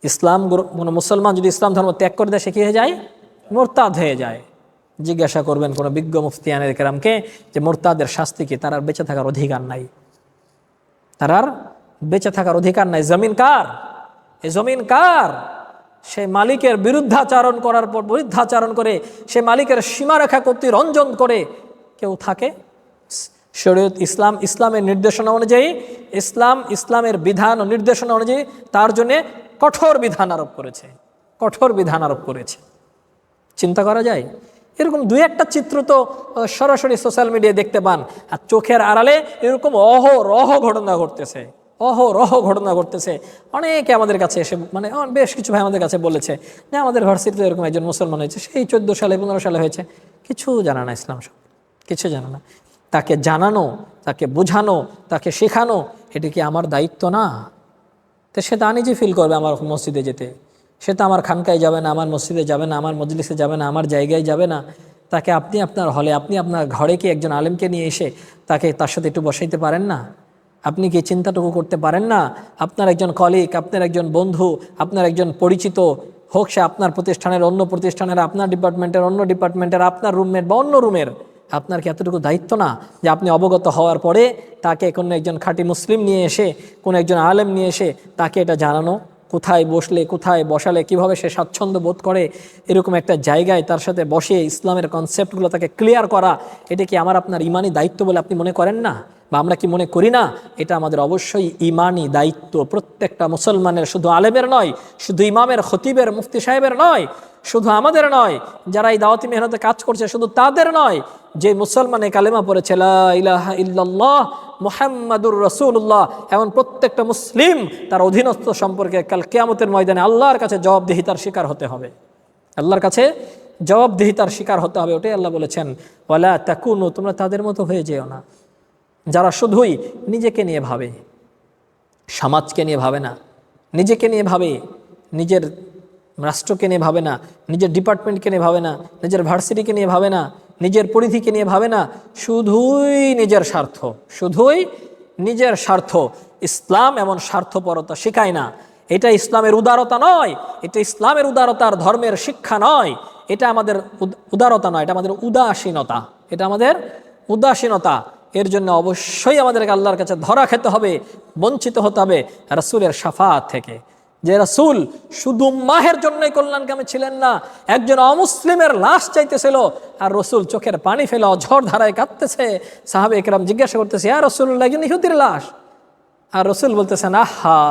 ইসলাম, কোনো মুসলমান যদি ইসলাম ধর্ম ত্যাগ করে দেয়, সে কী হয়ে যায়? মুরতাদ হয়ে যায়। জিজ্ঞাসা করবেন কোনো বিজ্ঞ মুফতিয়ানের কেরামকে যে মুরতাদের শাস্তি কি? তার আর বেঁচে থাকার অধিকার নাই, তার আর বেঁচে থাকার অধিকার নাই। জমিন কার? এ জমিন কার? সে মালিকের বিরুদ্ধাচারণ করার পর, বিরুদ্ধাচারণ করে সে মালিকের সীমারেখা কর্তৃক রঞ্জন করে কেউ থাকে? শরীয়ত ইসলাম, ইসলামের নির্দেশনা অনুযায়ী, ইসলামের বিধান ও নির্দেশনা অনুযায়ী তার জন্যে কঠোর বিধান আরোপ করেছে, কঠোর বিধান আরোপ করেছে। চিন্তা করা যায়? এরকম দুই একটা চিত্র তো সরাসরি সোশ্যাল মিডিয়ায় দেখতে পান। আর চোখের আড়ালে এরকম অহরহ ঘটনা ঘটতেছে, অহরহ ঘটনা ঘটতেছে। অনেকে আমাদের কাছে এসে, মানে বেশ কিছু ভাই আমাদের কাছে বলেছে যে আমাদের ভার্সিটিতে এরকম একজন মুসলমান হয়েছে, সেই 14 সালে 15 সালে হয়েছে, কিছু জানা না ইসলাম সব, কিছু জানা না। তাকে জানানো, তাকে বোঝানো, তাকে শেখানো, এটা কি আমার দায়িত্ব না? তো সে তা নিজে ফিল করবে আমার মসজিদে যেতে, সে তো আমার খানকায় যাবে না, আমার মসজিদে যাবে না, আমার মজলিসে যাবে না, আমার জায়গায় যাবে না। তাকে আপনি আপনার হলে, আপনি আপনার ঘরে কি একজন আলেমকে নিয়ে এসে তাকে তার সাথে একটু বসাইতে পারেন না? আপনি কি চিন্তাটুকু করতে পারেন না? আপনার একজন কলিগ, আপনার একজন বন্ধু, আপনার একজন পরিচিত হোক, সে আপনার প্রতিষ্ঠানের, অন্য প্রতিষ্ঠানের, আপনার ডিপার্টমেন্টের, অন্য ডিপার্টমেন্টের, আপনার রুমমেট বা অন্য রুমের, আপনার কি এতটুকু দায়িত্ব না যে আপনি অবগত হওয়ার পরে তাকে কোনো একজন খাঁটি মুসলিম নিয়ে এসে, কোনো একজন আলেম নিয়ে এসে তাকে এটা জানানো, কোথায় বসলে, কোথায় বসালে, কিভাবে সে স্বাচ্ছন্দ্য বোধ করে, এরকম একটা জায়গায় তার সাথে বসে ইসলামের কনসেপ্টগুলো তাকে ক্লিয়ার করা, এটা কি আমার আপনার ইমানি দায়িত্ব বলে আপনি মনে করেন না? বা আমরা কি মনে করি না? এটা আমাদের অবশ্যই ইমানি দায়িত্ব, প্রত্যেকটা মুসলমানের, শুধু আলেমের নয়, শুধু ইমামের, খতিবের, মুফতি সাহেবের নয়, শুধু আমাদের নয়, যারা এই দাওয়াতি মেহনতে কাজ করছে শুধু তাদের নয়, যে মুসলমানে কালেমা পড়েছে লা ইলাহা ইল্লাল্লাহ মুহাম্মাদুর রাসূলুল্লাহ, এমন প্রত্যেকটা মুসলিম তার অধীনস্থ সম্পর্কে কাল কিয়ামতের ময়দানে আল্লাহর কাছে জবাবদিহিতার শিকার হতে হবে। আল্লাহর কাছে জবাবদিহিতার শিকার হতে হবে। ওটাই আল্লাহ বলেছেন, ওয়ালা তাকুনু, তোমরা তাদের মতো হয়ে যেও না যারা শুধুই নিজেকে নিয়ে ভাবে, সমাজকে নিয়ে ভাবে না, নিজেকে নিয়ে ভাবে, নিজের রাষ্ট্রকে নিয়ে ভাবে না, নিজের ডিপার্টমেন্টকে নিয়ে ভাবে না, নিজের ভার্সিটিকে নিয়ে ভাবে না, নিজের পরিধিকে নিয়ে ভাবে না, শুধুই নিজের স্বার্থ, শুধুই নিজের স্বার্থ। ইসলাম এমন স্বার্থপরতা শেখায় না। এটা ইসলামের উদারতা নয়, এটা ইসলামের উদারতার ধর্মের শিক্ষা নয়, এটা আমাদের উদারতা নয়, এটা আমাদের উদাসীনতা, এটা আমাদের উদাসীনতা। এর জন্য অবশ্যই আমাদেরকে আল্লাহর কাছে ধরা খেতে হবে, বঞ্চিত হতে হবে রাসূলের শাফাআত থেকে। যে রাসূল শুধু উম্মাহের জন্যই কল্যাণকামী ছিলেন না, একজন অমুসলিমের লাশ চাইতেছিল আর রাসূল চোখের পানি ফেলে অঝড় ধারায় কাঁদতেছে। সাহাবে একরাম জিজ্ঞাসা করতেছে, ইয়া রাসূলুল্লাহ, একজন ইহুদির লাশ। আর রাসূল বলতেছেন, আহা,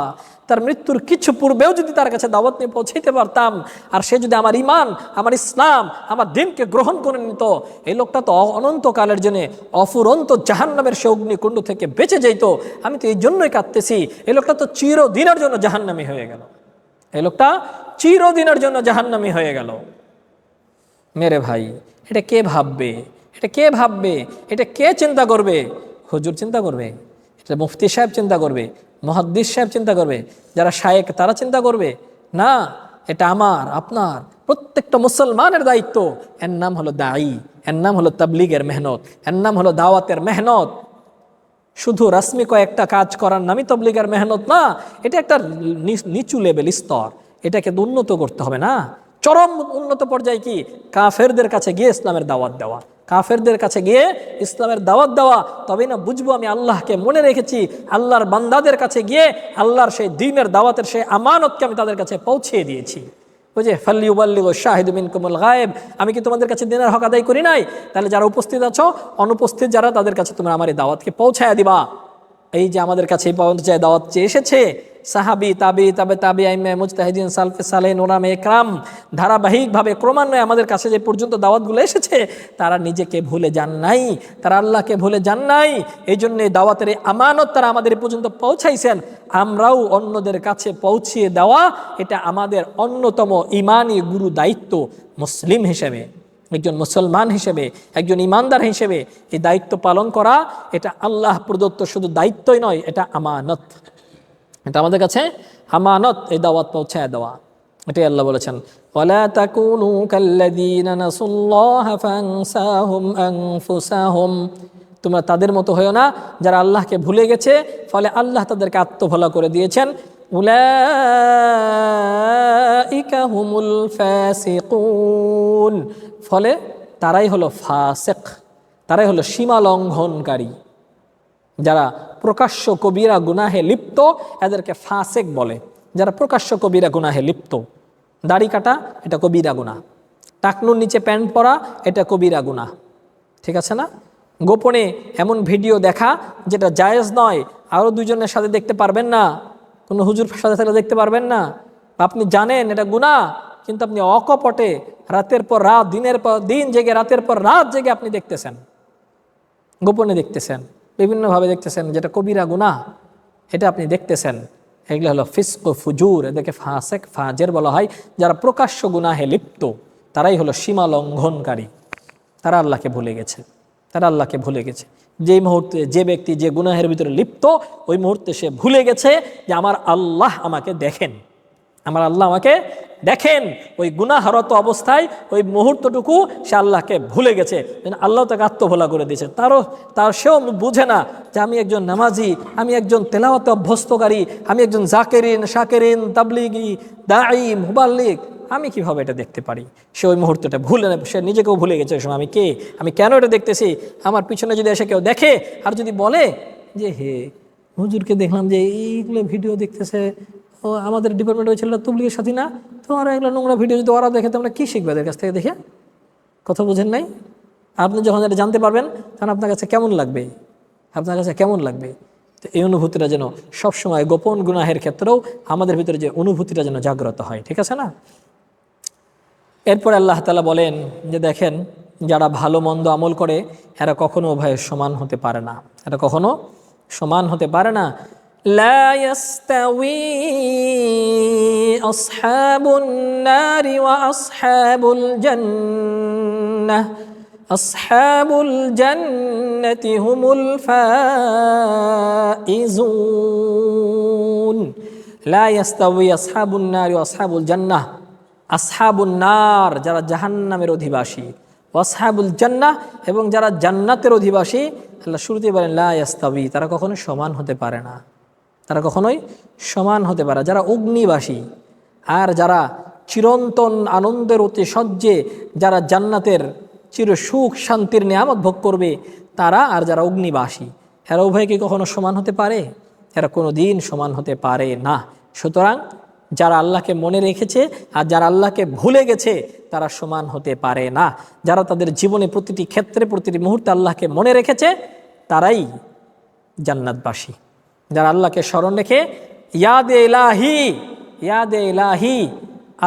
তার মৃত্যুর কিছু পূর্বেও যদি তার কাছে দাওয়াত নিয়ে পৌঁছাইতে পারতাম, আর সে যদি আমার ঈমান, আমার ইসলাম, আমার দিনকে গ্রহণ করে নিত, এই লোকটা তো অনন্তকালের জন্য অফুরন্ত জাহান্নামের সে অগ্নিকুণ্ড থেকে বেঁচে যেত। আমি তো এই জন্যই কাঁদতেছি, এই লোকটা তো চিরদিনের জন্য জাহান্নামী হয়ে গেল, এই লোকটা চিরদিনের জন্য জাহান্নামী হয়ে গেল। মেরে ভাই, এটা কে ভাববে? এটা কে ভাববে? এটা কে চিন্তা করবে? হুজুর চিন্তা করবে? এটা মুফতি সাহেব চিন্তা করবে? মুহাদ্দিস সাহেব চিন্তা করবে? যারা শায়েখ তারা চিন্তা করবে? না, এটা আমার আপনার প্রত্যেকটা মুসলমানের দায়িত্ব। এর নাম হলো দায়ী, এর নাম হলো তাবলীগের মেহনত, এর নাম হলো দাওয়াতের মেহনত। শুধু রাসমি কয়েকটা কাজ করার নামই তাবলীগের মেহনত না, এটা একটা নিচু লেভেল, স্তর। এটাকে উন্নত করতে হবে না? চরম উন্নত পর্যায়ে কি? কাফেরদের কাছে গিয়ে ইসলামের দাওয়াত দেওয়া, কাফেরদের কাছে গিয়ে ইসলামের দাওয়াত দেওয়া। তবেই না বুঝবো আমি আল্লাহকে মনে রেখেছি। আল্লাহর বান্দাদের কাছে গিয়ে আল্লাহর সেই দ্বীনের দাওয়াতের সেই আমানতকে আমি তাদের কাছে পৌঁছিয়ে দিয়েছি। ওই যে ফালিউবাল্লিগু শাহিদু মিনকুমুল গায়েব, আমি কি তোমাদের কাছে দিনের হক আদায় করি নাই? তাহলে যারা উপস্থিত আছো, অনুপস্থিত যারা, তাদের কাছে তোমরা আমার এই দাওয়াতকে পৌঁছায় দিবা। এই যে আমাদের কাছে এই পৌঁছায় দাওয়াত যে এসেছে, সাহাবি, তাবি, তাবে তাবি, আইমে মুজতাহিদিন, সালফে সালেহিন, ওলামে একরাম, ধারাবাহিকভাবে ক্রমান্বয়ে আমাদের কাছে যে পর্যন্ত দাওয়াতগুলো এসেছে, তারা নিজেকে ভুলে যান নাই, তারা আল্লাহকে ভুলে যান নাই। এই জন্য এই দাওয়াতের এই আমানত তারা আমাদের পর্যন্ত পৌঁছাইছেন। আমরাও অন্যদের কাছে পৌঁছিয়ে দেওয়া, এটা আমাদের অন্যতম ইমানি গুরু দায়িত্ব। মুসলিম হিসেবে, একজন মুসলমান হিসেবে, একজন ইমানদার হিসেবে এই দায়িত্ব পালন করা, এটা আল্লাহ প্রদত্ত শুধু দায়িত্বই নয়, এটা আমানত। এটা আমাদের কাছে আমানত, এই দাওয়াত পৌঁছায় দেওয়া। এটাই আল্লাহ বলেছেন, ওয়ালা তাকুনু কাল্লাযীনা নাসুল্লাহা ফানসাহুম আনফুসাহুম, তোমরা তাদের মতো হয়ো না যারা আল্লাহকে ভুলে গেছে, ফলে আল্লাহ তাদেরকে আত্মভোলা করে দিয়েছেন। উলাইকা হুমুল ফাসিকুন, ফলে তারাই হলো ফাসিক, তারাই হলো সীমা লঙ্ঘনকারী। যারা প্রকাশ্য কবিরা গুনাহে লিপ্ত, এদেরকে ফাসিক বলে। যারা প্রকাশ্য কবিরা গুনাহে লিপ্ত, দাড়ি কাটা এটা কবিরা গুনাহ, টাকনুর নিচে প্যান্ট পরা এটা কবিরা গুনাহ, ঠিক আছে না? গোপনে এমন ভিডিও দেখা যেটা জায়েজ নয়, আরও দুজনের সাথে দেখতে পারবেন না, কোনো হুজুর সাথে সাথে দেখতে পারবেন না, আপনি জানেন এটা গুনাহ, কিন্তু আপনি অকপটে রাতের পর রাত, দিনের পর দিন জেগে, রাতের পর রাত জেগে আপনি দেখতেছেন, গোপনে দেখতেছেন, বিভিন্নভাবে দেখতেছেন, যেটা কবিরা গুনাহ, এটা আপনি দেখতেছেন। এগুলো হলো ফিস্ক ও ফুজুর, এদেরকে ফাসেক ফাজের বলা হয়। যারা প্রকাশ্য গুনাহে লিপ্ত, তারাই হলো সীমা লঙ্ঘনকারী, তারা আল্লাহকে ভুলে গেছে, তারা আল্লাহকে ভুলে গেছে। যেই মুহূর্তে যে ব্যক্তি যে গুনাহের ভিতরে লিপ্ত, ওই মুহূর্তে সে ভুলে গেছে যে আমার আল্লাহ আমাকে দেখেন, আমার আল্লাহ আমাকে দেখেন। ওই গুনাহরত অবস্থায় ওই মুহূর্তটুকু সে আল্লাহকে ভুলে গেছে, আল্লাহ তাকে আত্মভোলা করে দিয়েছে। সেও বুঝে না যে আমি একজন নামাজি, আমি একজন তেলাওয়াতে অভ্যস্তকারী, আমি একজন জাকেরিন, শাকেরিন, তাবলিগি, দাঈ, মুবাল্লিগ, আমি কিভাবে এটা দেখতে পারি? সে ওই মুহূর্তটা ভুলে, সে নিজেকেও ভুলে গেছে ওই সময় আমি কে, আমি কেন এটা দেখতেছি। আমার পিছনে যদি এসে কেউ দেখে আর যদি বলে যে হে হুজুরকে দেখলাম যে এইগুলো ভিডিও দেখতেছে, ও আমাদের ডিপার্টমেন্টের ছেলেরা তুবলিগের সাথী না, তো ওরা এগুলো নোংরা ভিডিও যদি ওরা দেখে, তো আমরা কী শিখবে এদের কাছ থেকে দেখে? কথা বুঝেন নাই? আপনি যখন এটা জানতে পারবেন তখন আপনার কাছে কেমন লাগবে, আপনার কাছে কেমন লাগবে? তো এই অনুভূতিটা যেন সবসময় গোপন গুনাহের ক্ষেত্রেও আমাদের ভিতরে যে অনুভূতিটা যেন জাগ্রত হয়, ঠিক আছে না? এরপর আল্লাহ তাআলা বলেন যে দেখেন, যারা ভালো মন্দ আমল করে এরা কখনো উভয়ের সমান হতে পারে না, এরা কখনো সমান হতে পারে না। লা ইয়াস্তাউই আসহাবুন নারি ওয়া আসহাবুল জান্নাহ, আসহাবুল জান্নাতি হুমুল ফাইজুন। লা ইয়াস্তাউই আসহাবুন নারি ওয়া আসহাবুল জান্নাহ, আসহাবুন নার যারা জাহান্নামের অধিবাসী, আসহাবুল জান্নাহ এবং যারা জান্নাতের অধিবাসী, আল্লাহ শুরুতেই বলেন লা ইয়াস্তাউই, তারা কখনো সমান হতে পারে না, তারা কখনোই সমান হতে পারে। যারা অগ্নিবাসী আর যারা চিরন্তন আনন্দের অতি সহ্যে যারা জান্নাতের চির সুখ শান্তির নিয়ামত ভোগ করবে তারা আর যারা অগ্নিবাসী, এরা উভয় কি কখনো সমান হতে পারে? এরা কোনো দিন সমান হতে পারে না। সুতরাং যারা আল্লাহকে মনে রেখেছে আর যারা আল্লাহকে ভুলে গেছে তারা সমান হতে পারে না। যারা তাদের জীবনে প্রতিটি ক্ষেত্রে প্রতিটি মুহূর্তে আল্লাহকে মনে রেখেছে তারাই জান্নাতবাসী। যারা আল্লাহকে স্মরণ রেখে ইয়াদে ইলাহি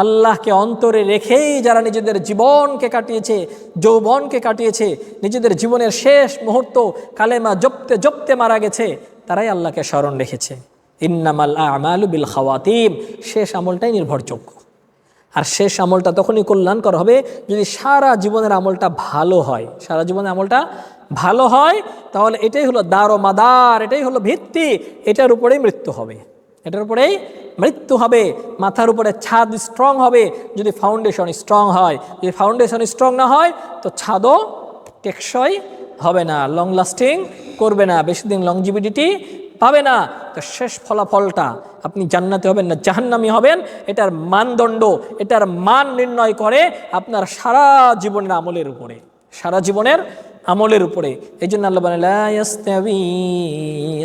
আল্লাহকে অন্তরে রেখেই যারা নিজেদের জীবনকে কাটিয়েছে, যৌবনকে কাটিয়েছে, নিজেদের জীবনের শেষ মুহূর্ত কালেমা জপতে জপতে মারা গেছে, তারাই আল্লাহকে স্মরণ রেখেছে। ইন্নামাল আমালু বিল খাওয়াতিম, শেষ আমলটাই নির্ভরযোগ্য। আর শেষ আমলটা তখনই কল্যাণকর হবে যদি সারা জীবনের আমলটা ভালো হয়। সারা জীবনের আমলটা ভালো হয় তাহলে এটাই হলো দারো মাদার, এটাই হলো ভিত্তি, এটার উপরেই মৃত্যু হবে, এটার উপরেই মৃত্যু হবে। মাথার উপরে ছাদ স্ট্রং হবে যদি ফাউন্ডেশন স্ট্রং হয়। যদি ফাউন্ডেশন স্ট্রং না হয় তো ছাদও টেকসই হবে না, লং লাস্টিং করবে না, বেশি দিন লংজিভিডিটি পাবে না। তো শেষ ফলাফলটা আপনি জান্নাতে হবেন না জাহান্নামী হবেন, এটার মানদণ্ড, এটার মান নির্ণয় করে আপনার সারা জীবনের আমলের উপরে, সারা জীবনের আমলের উপরে। এই জন্য আল্লাহ বলেন লা ইয়াস্তাবি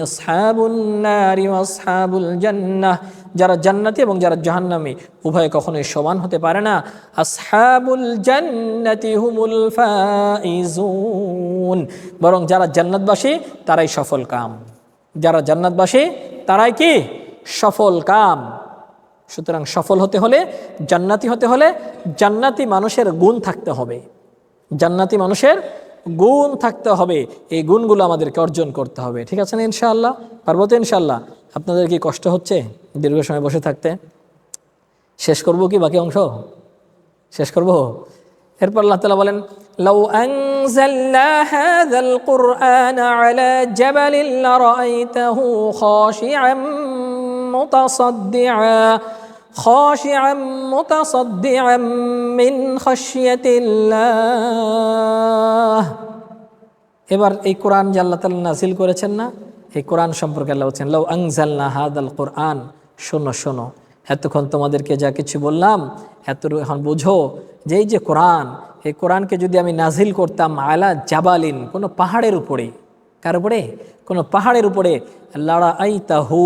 আসহাবুন নারি ওয়া আসহাবুল জান্নাহ, যারা জান্নাতি এবং যারা জাহান্নামী উভয় কখনোই সমান হতে পারে না। আসহাবুল জান্নাতি হুমুল ফাইজুন, বরং যারা জান্নাতবাসী তারাই সফল কাম, যারা জান্নাতবাসী তারাই কি সফল কাম। সুতরাং সফল হতে হলে, জান্নাতি হতে হলে জান্নাতি মানুষের গুণ থাকতে হবে, জান্নাতি মানুষের গুণ থাকতে হবে। এই গুণগুলো আমাদেরকে অর্জন করতে হবে। ঠিক আছে না ইনশাআল্লাহ? পারবো তো ইনশাআল্লাহ? আপনাদের কি কষ্ট হচ্ছে দীর্ঘ সময় বসে থাকতে? শেষ করব কি বাকি অংশ? শেষ করব। এরপর আল্লাহ তাআলা বলেন লাউ আনজালনা হাযাল কুরআনা আলা জাবালিন লারাআইতাহু খাশিআম মুতাসাদ্দিআম মিন খাশিয়াতিল্লাহ। এবার এই কোরআন যে আল্লাহ তাআলা নাযিল করেছেন না, এই কোরআন সম্পর্কে আল্লাহ বলছেন লাউ আনজালনা হাযাল কুরআন, শোনো শোনো, এতক্ষণ তোমাদেরকে যা কিছু বললাম এখন বুঝো যে এই যে কোরআন, এই কোরআনকে যদি আমি নাজিল করতাম আলা জাবালিন, কোনো পাহাড়ের উপরে, কার উপরে? কোনো পাহাড়ের উপরে, লারাআইতাহু,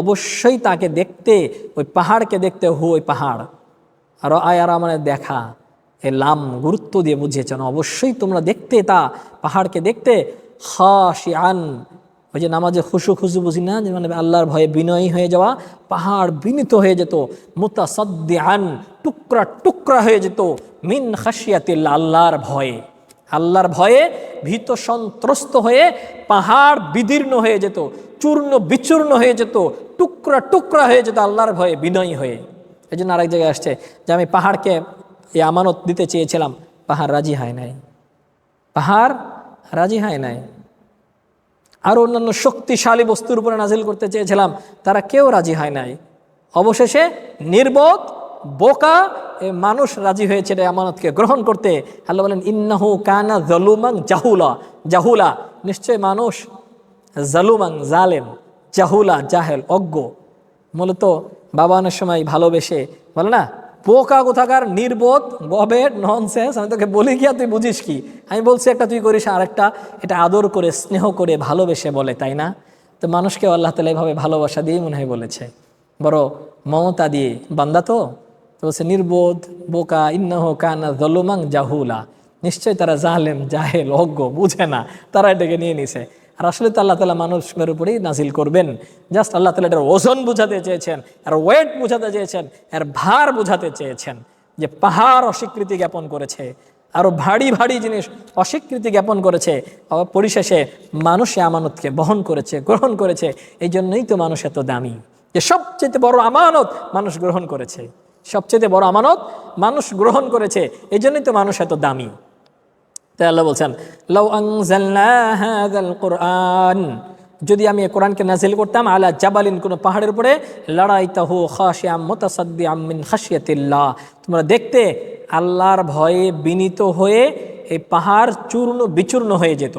অবশ্যই তাকে দেখতে, ওই পাহাড়কে দেখতে, ওই পাহাড়, আর আয়ারা মানে দেখা, এ লাম গুরুত্ব দিয়ে বুঝিয়েছেন, অবশ্যই তোমরা দেখতে, তা পাহাড়কে দেখতে, খাশিআন, ওই যে নামাজে খুশু খুশু বুঝি না, যে মানে আল্লাহর ভয়ে বিনয়ী হয়ে যাওয়া, পাহাড় বিনীত হয়ে যেত, মুতাসাদ্দিআন, টুকরা টুকরা হয়ে যেত, মিন খাশিয়াতিল্লাহ, আল্লাহর ভয়ে, আল্লাহর ভয়ে ভীত সন্ত্রস্ত হয়ে পাহাড় বিদীর্ণ হয়ে যেত, চূর্ণ বিচূর্ণ হয়ে যেত, টুকরা টুকরা হয়ে যেত আল্লাহর ভয়ে বিনয়ী হয়ে। এই জন্য আরেক জায়গায় আসছে যে আমি পাহাড়কে এই আমানত দিতে চেয়েছিলাম, পাহাড় রাজি হয় নাই, পাহাড় রাজি হয় নাই। আর অন্যান্য শক্তিশালী বস্তুর উপরে নাজিল করতে চেয়েছিলাম, তারা কেউ রাজি হয় নাই। অবশেষে নির্বোধ বোকা মানুষ রাজি হয়েছে এই আমানতকে গ্রহণ করতে। আল্লাহ বলেন ইন্নাহু কানা যালুমান জাহুলা, জাহুলা, নিশ্চয় মানুষ জালুমান জালেম, জাহুলা জাহেল, অজ্ঞ। মূলত বাবা অনেক সময় ভালোবেসে বলে না, বোকা কোথাকার, নির্বোধ, গবেট, ননসেন্স, আমি তোকে বলি কি আর তুই বুঝিস কি, আমি বলছি একটা তুই করিস আরেকটা, এটা আদর করে স্নেহ করে ভালোবেসে বলে, তাই না? তো মানুষকে আল্লাহ তাআলা এইভাবে ভালোবাসা দিয়ে মনে হয় বলেছে, বড় মমতা দিয়ে। বান্দা তো বলছে নির্বোধ বোকা, ইন্নাহু কানা যালুমান জাহুলা, নিশ্চয় তারা জালেম জাহেল অজ্ঞ, বুঝে না, তারা এটাকে নিয়ে নিছে। আর আসলে তো আল্লাহ তাআলা মানুষের উপরেই নাজিল করবেন, জাস্ট আল্লাহ তাআলা এটার ওজন বুঝাতে চেয়েছেন, এর ওয়েট বুঝাতে চেয়েছেন, এর ভার বুঝাতে চেয়েছেন, যে পাহাড় অস্বীকৃতি জ্ঞাপন করেছে, আরো ভারী ভারী জিনিস অস্বীকৃতি জ্ঞাপন করেছে, পরিশেষে মানুষ আমানতকে বহন করেছে, গ্রহণ করেছে। এই জন্যই তো মানুষ এত দামি, যে সবচেয়ে বড় আমানত মানুষ গ্রহণ করেছে, সবচেয়ে বড় আমানত মানুষ গ্রহণ করেছে, এই জন্যই তো মানুষ এত দামি। তাই আল্লাহ বলছেন লাউ আনজালনা হাযাল কুরআন, যদি আমি এই কোরআনকে নাজিল করতাম আলা জাবালিন, কোনো পাহাড়ের উপরে, লারাআইতাহু খাশিআম মুতাসাদ্দিআম মিন খাশিয়াতিল্লাহ, তোমরা দেখতে আল্লাহর ভয়ে বিনীত হয়ে এই পাহাড় চূর্ণ বিচূর্ণ হয়ে যেত।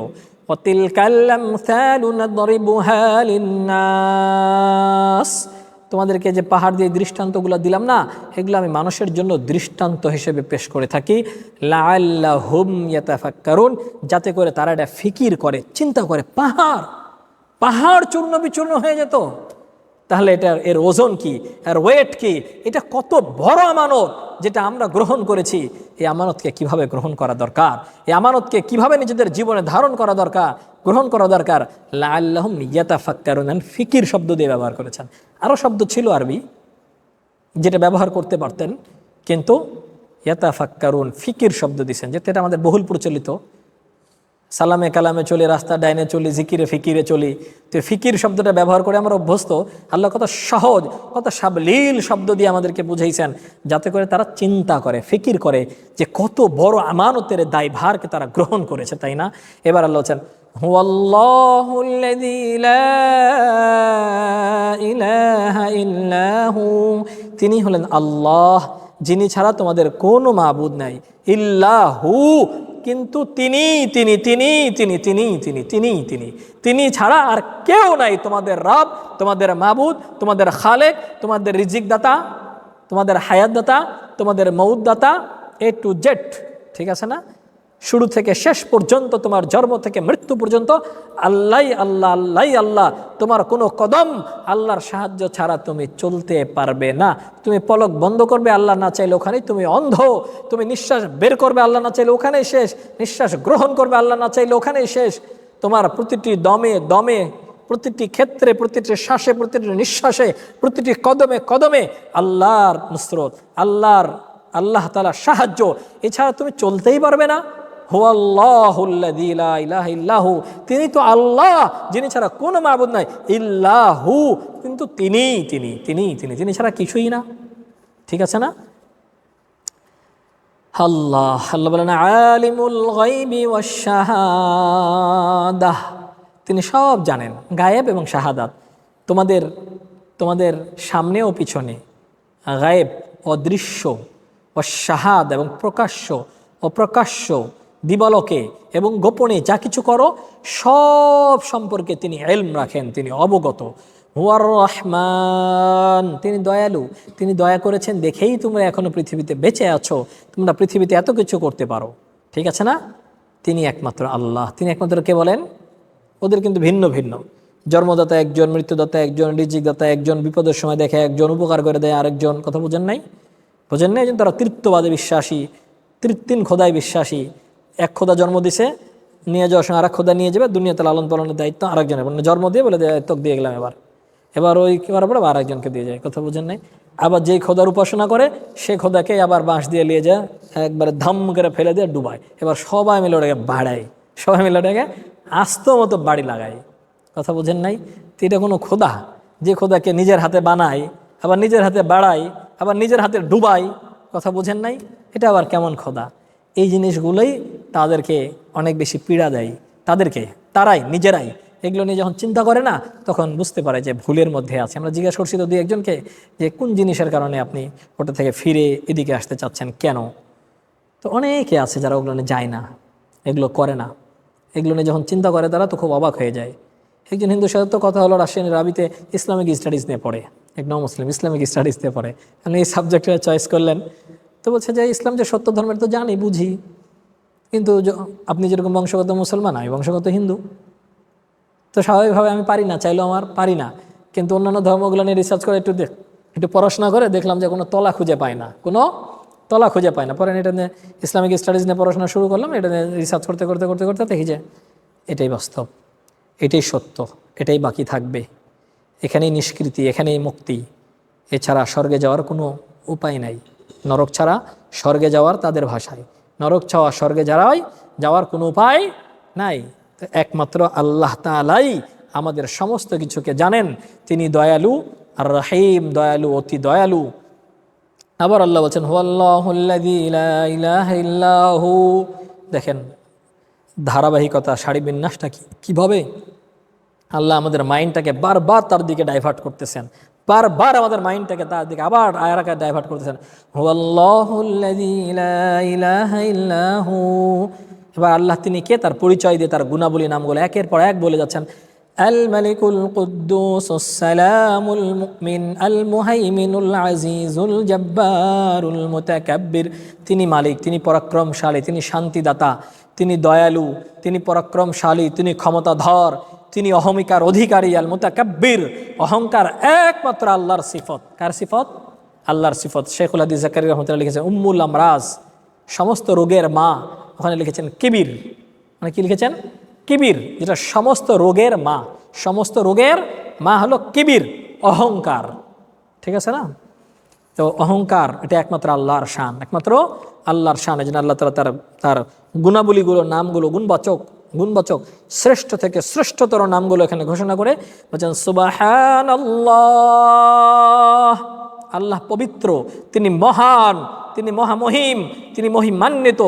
ওয়াতিলকাল আমসালু নাদরিবুহা লিন্নাস, তোমাদেরকে যে পাহাড় দিয়ে দৃষ্টান্তগুলো দিলাম না, এগুলো আমি মানুষের জন্য দৃষ্টান্ত হিসেবে পেশ করে থাকি, লাআল্লাহুম ইয়াতাফাক্কারুন, যাতে করে তারা এটা ফিকির করে, চিন্তা করে। পাহাড় চূর্ণ বিচূর্ণ হয়ে যেত, তাহলে এর ওজন কি, এর ওয়েট কি, এটা কত বড় আমানত যেটা আমরা গ্রহণ করেছি। এই আমানতকে কিভাবে গ্রহণ করা দরকার, এই আমানতকে কিভাবে নিজেদের জীবনে ধারণ করা দরকার, গ্রহণ করা দরকার। লাআল্লাহুম ইয়াতাফাক্কারুন, ফিকির শব্দ দিয়ে ব্যবহার করেছেন। আরও শব্দ ছিল আরবি যেটা ব্যবহার করতে পারতেন, কিন্তু ইয়াতাফাক্কারুন ফিকির শব্দ দিয়েছেন, যেটা এটা আমাদের বহুল প্রচলিত। সালামে কালামে চলি, রাস্তা ডাইনে চলি, জিকিরে ফিকিরে চলি, তো ফিকির শব্দটা ব্যবহার করে আমরা অভ্যস্ত। আল্লাহ কত সহজ, কত সাবলীল শব্দ দিয়ে আমাদেরকে বুঝাইছেন, যাতে করে তারা চিন্তা করে, ফিকির করে যে কত বড় আমানতের দায়ভারকে তারা গ্রহণ করেছে, তাই না? এবার আল্লাহ বলছেন, হুয়াল্লাহুল্লাযী লা ইলাহা ইল্লাহু, তিনি হলেন আল্লাহ, যিনি ছাড়া তোমাদের কোনো মাবুদ নাই। ইল্লাহু, কিন্তু তিনি তিনি তিনি তিনি তিনি তিনি তিনি তিনি তিনি ছাড়া আর কেউ নাই তোমাদের রব, তোমাদের মাবুদ, তোমাদের খালেক, তোমাদের রিজিক দাতা, তোমাদের হায়াত দাতা, তোমাদের মউত দাতা, এ টু জেড, ঠিক আছে না? শুরু থেকে শেষ পর্যন্ত, তোমার জন্ম থেকে মৃত্যু পর্যন্ত আল্লাহ আল্লাহ আল্লাহ আল্লাহ। তোমার কোনো কদম আল্লাহর সাহায্য ছাড়া তুমি চলতে পারবে না। তুমি পলক বন্ধ করবে, আল্লাহ না চাইলে ওখানেই তুমি অন্ধ। তুমি নিঃশ্বাস বের করবে, আল্লাহ না চাইলে ওখানেই শেষ। নিঃশ্বাস গ্রহণ করবে, আল্লাহ না চাইলে ওখানেই শেষ। তোমার প্রতিটি দমে দমে, প্রতিটি ক্ষেত্রে, প্রতিটি শ্বাসে, প্রতিটি নিঃশ্বাসে, প্রতিটি কদমে কদমে আল্লাহর নুসরত, আল্লাহ তাআলার সাহায্য, এছাড়া তুমি চলতেই পারবে না। হুয়াল্লাহুল্লাযী লা ইলাহা ইল্লাহু, তিনি তো আল্লাহ, যিনি ছাড়া কোনো মাবুদ নাই। ইল্লাহু, কিন্তু তিনি তিনি তিনি তিনি তিনি ছাড়া কিছুই না, ঠিক আছে না? আল্লাহ আল্লাহ বলেন আলিমুল গায়বি ওয়াশ শাহাদাহ, তিনি সব জানেন, গায়েব এবং শাহাদাত, তোমাদের সামনে ও পিছনে, গায়েব অদৃশ্য, ওয়াশ শাহাদ এবং প্রকাশ্য, অপ্রকাশ্য, দিবালোকে এবং গোপনে যা কিছু করো সব সম্পর্কে তিনি ইলম রাখেন, তিনি অবগত। হুয়ার রহমান, তিনি দয়ালু, তিনি দয়া করেছেন দেখেই তোমরা এখনো পৃথিবীতে বেঁচে আছো, তোমরা পৃথিবীতে এত কিছু করতে পারো, ঠিক আছে না? তিনি একমাত্র আল্লাহ, তিনি একমাত্র কে বলেন? ওদের কিন্তু ভিন্ন ভিন্ন, জন্মদাতা একজন, মৃত্যুদাতা একজন, রিজিকদাতা একজন, বিপদের সময় দেখে একজন, উপকার করে দেয় আরেকজন। কথা বোঝেন নাই? বোঝেন নাই? তারা তৃত্ববাদে বিশ্বাসী, তিন খোদায় বিশ্বাসী। এক খোদা জন্ম দিছে, নিয়ে যাওয়ার সময় আরেক খোদা নিয়ে যাবে, দুনিয়াতে লালন পালনের দায়িত্ব আরেকজনের, মানে জন্ম দিয়ে বলে দায়িত্ব দিয়ে গেলাম, এবার ওই করার পরে আরেকজনকে দিয়ে যায়। কথা বুঝেন নাই? আবার যেই খোদার উপাসনা করে সে খোদাকে আবার বাঁশ দিয়ে নিয়ে যায়, একবারে ধাম করে ফেলে দিয়ে ডুবায়। এবার সবাই মিলে ওটাকে বাড়ায়, সবাই মিলে ওটাকে আস্ত মতো বাড়ি লাগায়। কথা বুঝেন নাই? তো এটা কোনো খোদা যে খোদাকে নিজের হাতে বানায়, আবার নিজের হাতে বাড়ায়, আবার নিজের হাতে ডুবায়? কথা বুঝেন নাই? এটা আবার কেমন খোদা? এই জিনিসগুলোই তাদেরকে অনেক বেশি পীড়া দেয়, তারাই নিজেরাই এগুলো নিয়ে যখন চিন্তা করে না, তখন বুঝতে পারে যে ভুলের মধ্যে আছে। আমরা জিজ্ঞাসা করছি তো দুই একজনকে যে কোন জিনিসের কারণে আপনি ওটা থেকে ফিরে এদিকে আসতে চাচ্ছেন, কেন? তো অনেকে আছে যারা ওগুলো নিয়ে যায় না, এগুলো করে না। এগুলো নিয়ে যখন চিন্তা করে তারা তো খুব অবাক হয়ে যায়। একজন হিন্দুর সাথে তো কথা হলো, রাশিয়ান রাবিতে ইসলামিক স্টাডিজ নিয়ে পড়ে, এক নন মুসলিম ইসলামিক স্টাডিজ নিয়ে পড়ে, এই সাবজেক্টটা চয়েস করলেন। তো বলছে যে ইসলাম যে সত্য ধর্মের তো জানি, বুঝি, কিন্তু আপনি যেরকম বংশগত মুসলমান, আমি বংশগত হিন্দু, তো স্বাভাবিকভাবে আমি পারি না, চাইলেও আমার পারি না। কিন্তু অন্যান্য ধর্মগুলো নিয়ে রিসার্চ করে একটু পড়াশোনা করে দেখলাম যে কোনো তলা খুঁজে পায় না, পরে এটা নিয়ে ইসলামিক স্টাডিজ নিয়ে পড়াশোনা শুরু করলাম। এটা নিয়ে রিসার্চ করতে করতে করতে করতে দেখি যে এটাই বাস্তব, এটাই সত্য, এটাই বাকি থাকবে, এখানেই নিষ্কৃতি, এখানেই মুক্তি, এছাড়া স্বর্গে যাওয়ার কোনো উপায় নাই। নরক ছাড়া স্বর্গে যাওয়ার, তাদের ভাষায় নরক ছাড়া স্বর্গে যাওয়ার কোনো উপায় নাই। তো একমাত্র আল্লাহ তাআলাই আমাদের সমস্ত কিছুকে জানেন, তিনি দয়ালু আর রহিম, দয়ালু, অতি দয়ালু। আবার আল্লাহ বলছেন হুয়াল্লাহুল্লাযী লা ইলাহা ইল্লাহু, দেখেন ধারাবাহিকতা, সারি বিন্যাসটা কিভাবে আল্লাহ আমাদের মাইন্ডটাকে বারবার তার দিকে ডাইভার্ট করতেছেন, বারবার আমাদের মাইন্ডটাকে তার দিকে আবার আয়ারাকে ডাইভার্ট করতেছেন। হুয়াল্লাহুল্লাযী লা ইলাহা ইল্লাহু, এবার আল্লাহ তিনি কে, তার পরিচয় দিয়ে তার গুণাবলী নামগুলো একের পর এক বলে যাচ্ছেন। আল মালিকুল কুদ্দুসুস সালামুল মুমিন আল মুহাইমিনুল আজিজুল জব্বারুল মুতাকাব্বির। তিনি মালিক, তিনি পরাক্রমশালী, তিনি শান্তিদাতা, তিনি দয়ালু, তিনি পরাক্রমশালী, তিনি ক্ষমতাধর, তিনি অহমিকার অধিকারী। আল মুতাকাব্বির, অহংকার একমাত্র আল্লাহর সিফত। কার সিফত? আল্লাহর সিফত। শেখুল হাদিস জাকারিয়া রাহমাতুল্লাহ লিখেছেন উম্মুল আমরাজ, সমস্ত রোগের মা। ওখানে লিখেছেন কিবির, মানে কি লিখেছেন? কিবির, যেটা সমস্ত রোগের মা। সমস্ত রোগের মা হলো কিবির, অহংকার। ঠিক আছে না? তো অহংকার এটা একমাত্র আল্লাহর শান, একমাত্র আল্লাহর শান। এই জন্য আল্লাহ তাআলা তার গুণাবলীগুলো, নামগুলো, গুণবাচক শ্রেষ্ঠ থেকে শ্রেষ্ঠতর নামগুলো এখানে ঘোষণা করে বলছেন সুবহানাল্লাহ, আল্লাহ পবিত্র, তিনি মহান, তিনি মহামহিম, তিনি মহিমান্বিত।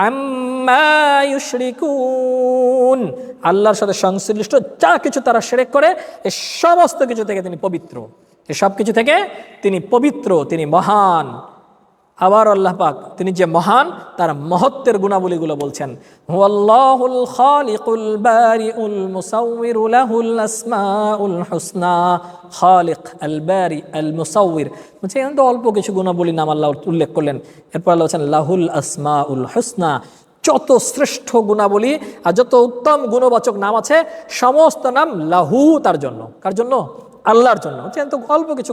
আম্মা ইউশরিকুন, আল্লাহর সাথে সংশ্লিষ্ট যা কিছু তারা শিরক করে এই সমস্ত কিছু থেকে তিনি পবিত্র, এই সব কিছু থেকে তিনি পবিত্র, তিনি মহান। আবার আল্লাহ পাক তিনি যে মহান, তার মহত্বের গুণাবলীগুলো বলছেন হুয়াল্লাহুল খালিকুল বারিউল মুসাউবিরু লাহুল আসমাউল হুসনা। খালিক, আল বারি, আল মুসাউবির, বলছে এখানে তো অল্প কিছু গুণাবলী নাম আল্লাহ উল্লেখ করলেন। এরপর আল্লাহ বলছেন লাহুল আসমাউল হুসনা, যত শ্রেষ্ঠ গুণাবলী আর যত উত্তম গুণবাচক নাম আছে সমস্ত নাম লাহু, তার জন্য। কার জন্য? আল্লাহর জন্য। তো অল্প কিছু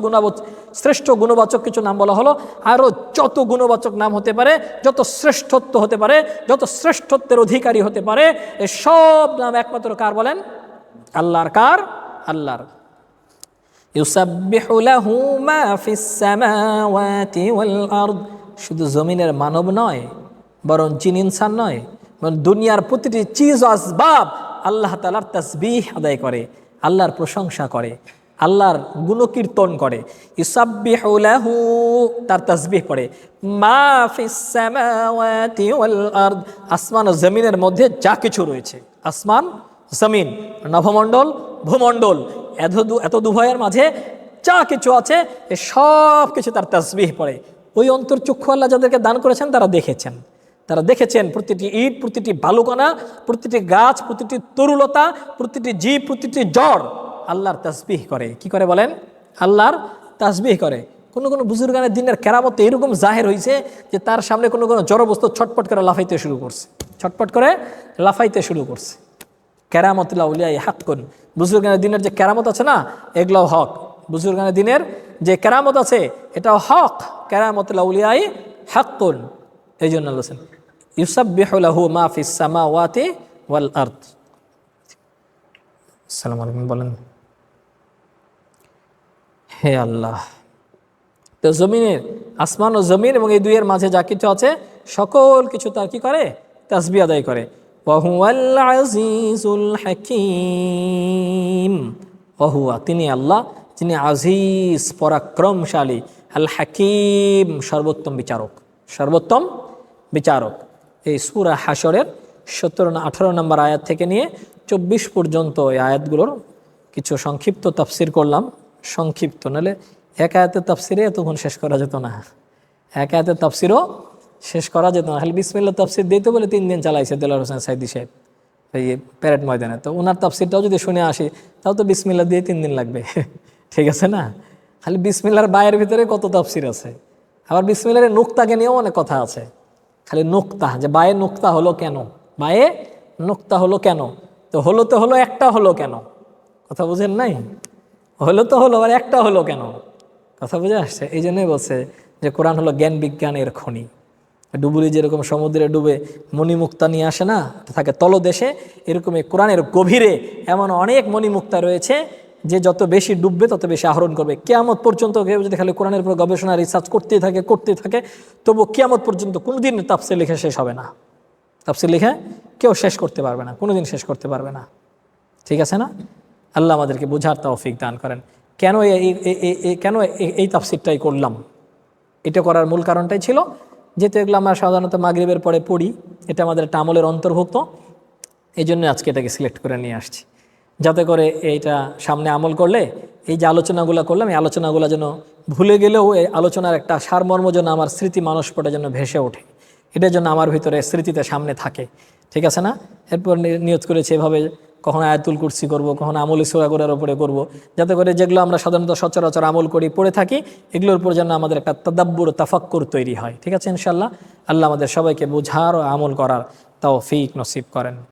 শ্রেষ্ঠ গুণবাচক কিছু নাম বলা হলো, আরও যত গুণবাচক নাম হতে পারে, যত শ্রেষ্ঠত্ব হতে পারে, যত শ্রেষ্ঠত্বের অধিকারী হতে পারে, এই সব নাম একমাত্র কার বলেন? আল্লাহর। কার? আল্লাহর। ইউসাব্বিহু লাহু মা ফিস সামাওয়াতি ওয়াল আরদ, শুধু জমিনের মানব নয়, বরং জিন ইনসান নয়, বরং দুনিয়ার প্রতিটি চিজ আসবাব আল্লাহ তাআলার তাসবিহ আদায় করে, আল্লাহর প্রশংসা করে, আল্লাহর গুণকীর্তন করে। ইউসাব্বিহু লাহু, তার তাসবিহ পড়ে। মা ফিস সামাওয়াতি ওয়াল আরদ, আসমান ও জমিনের মধ্যে যা কিছু রয়েছে, আসমান, জমিন, নভমণ্ডল, ভূমণ্ডল, এত দুভয়ের মাঝে যা কিছু আছে এ সব কিছু তার তাসবিহ পড়ে। ওই অন্তর্চক্ষু আল্লাহ যাদেরকে দান করেছেন তারা দেখেছেন প্রতিটি ইট, প্রতিটি বালুকণা, প্রতিটি গাছ, প্রতিটি তরুলতা, প্রতিটি জীব, প্রতিটি জড় আল্লাহর তাসবিহ করে। কি করে বলেন? আল্লাহর তাসবিহ করে। কোনো বুজুর্গানের দিনের কেরামত এরকম জাহের হয়েছে যে তার সামনে কোনো জড়বস্তু ছটপট করে লাফাইতে শুরু করছে। কেরামতুল আউলিয়া হাক্কুন, বুজুর্গানের দিনের যে কেরামত আছে না, এগুলো হক। বুজুর্গানের দিনের যে কেরামত আছে এটাও হক। কেরামতুল আউলিয়া হাক্কুন। এই জন্য বলেছেন ইউসাব্বিহু লাহু মা ফিস সামাওয়াতি ওয়াল আরদ। আসসালামু আলাইকুম বলেন। হে আল্লাহ, তো জমিনের, আসমান ও জমিন এবং এই দুইয়ের মাঝে যা কিছু আছে সকল কিছু তার কি করে? তাসবিহ আদায় করে। ওয়াহুয়াল আজিজুল হাকিম, ওয়াহুয়া, তিনি আল্লাহ, তিনি আজিজ, পরাক্রমশালী, আল হাকিম, সর্বোত্তম বিচারক। এই সূরা হাশরের 17-18 নম্বর আয়াত থেকে নিয়ে 24 পর্যন্ত এই আয়াতগুলোর কিছু সংক্ষিপ্ত তাফসির করলাম। সংক্ষিপ্ত নাহলে এক আয়াতের তাফসিরে এতক্ষণ শেষ করা যেত না, এক আয়াতের তাফসিরও শেষ করা যেত না। খালি বিসমিল্লাহ তাফসির দিতে বলে 3 দিন চালাইছে দেলার হোসেন সাইদি সাহেব এই প্যারেড ময়দানে। তো ওনার তাফসিরটাও যদি শুনে আসি তাও তো বিসমিল্লাহ দিয়ে 3 দিন লাগবে। ঠিক আছে না? খালি বিসমিল্লাহর বায়ের ভিতরে কত তাফসির আছে। আবার বিসমিল্লাহর নুক্তাকে নিয়েও অনেক কথা আছে। খালি নুক্তা, যে বায়ে নুক্তা হলো কেন, বায়ে নুক্তা হলো কেন, তো হলো একটা হলো কেন, কথা বুঝেন নাই? হলো আর একটা হলো কেন, কথা বুঝে আসছে? এই জন্যই বলছে যে কোরআন হলো জ্ঞান বিজ্ঞানের খনি। ডুবুরি যেরকম সমুদ্রে ডুবে মণিমুক্তা নিয়ে আসে না, থাকে তলদেশে, এরকম এই কোরআনের গভীরে এমন অনেক মণিমুক্তা রয়েছে যে যত বেশি ডুববে তত বেশি আহরণ করবে। কিয়ামত পর্যন্ত কেউ যদি খালি কোরআনের উপর গবেষণা রিসার্চ করতে থাকে তবু কিয়ামত পর্যন্ত কোনোদিন তাফসীর লিখে শেষ হবে না। তাফসীর লিখে কেউ শেষ করতে পারবে না, কোনোদিন শেষ করতে পারবে না। ঠিক আছে না? আল্লাহ আমাদেরকে বোঝার তৌফিক দান করেন। কেন এই তাফসীরটাই করলাম, এটা করার মূল কারণটাই ছিল যেহেতু এগুলো আমরা সাধারণত মাগরিবের পরে পড়ি, এটা আমাদের একটা আমলের অন্তর্ভুক্ত, এই জন্য আজকে এটাকে সিলেক্ট করে নিয়ে আসছি, যাতে করে এইটা সামনে আমল করলে এই যে আলোচনাগুলো করলাম এই আলোচনাগুলো যেন ভুলে গেলেও এই আলোচনার একটা সারমর্ম যেন আমার স্মৃতি মানসপটে যেন ভেসে ওঠে, এটার জন্য আমার ভিতরে স্মৃতিতে সামনে থাকে। ঠিক আছে না? এরপর নিয়ত করেছি এভাবে কখনো আয়াতুল কুরসি করব, কখনো আমল সূরা করার উপরে করব, যাতে করে যেগুলো আমরা সাধারণত সচরাচর আমল করি পড়ে থাকি এগুলোর উপর যেন আমাদের একটা তাদাব্বুর তাফাক্কুর তৈরি হয়। ঠিক আছে ইনশাআল্লাহ। আল্লাহ আমাদের সবাইকে বুঝার ও আমল করার তৌফিক নসিব করেন।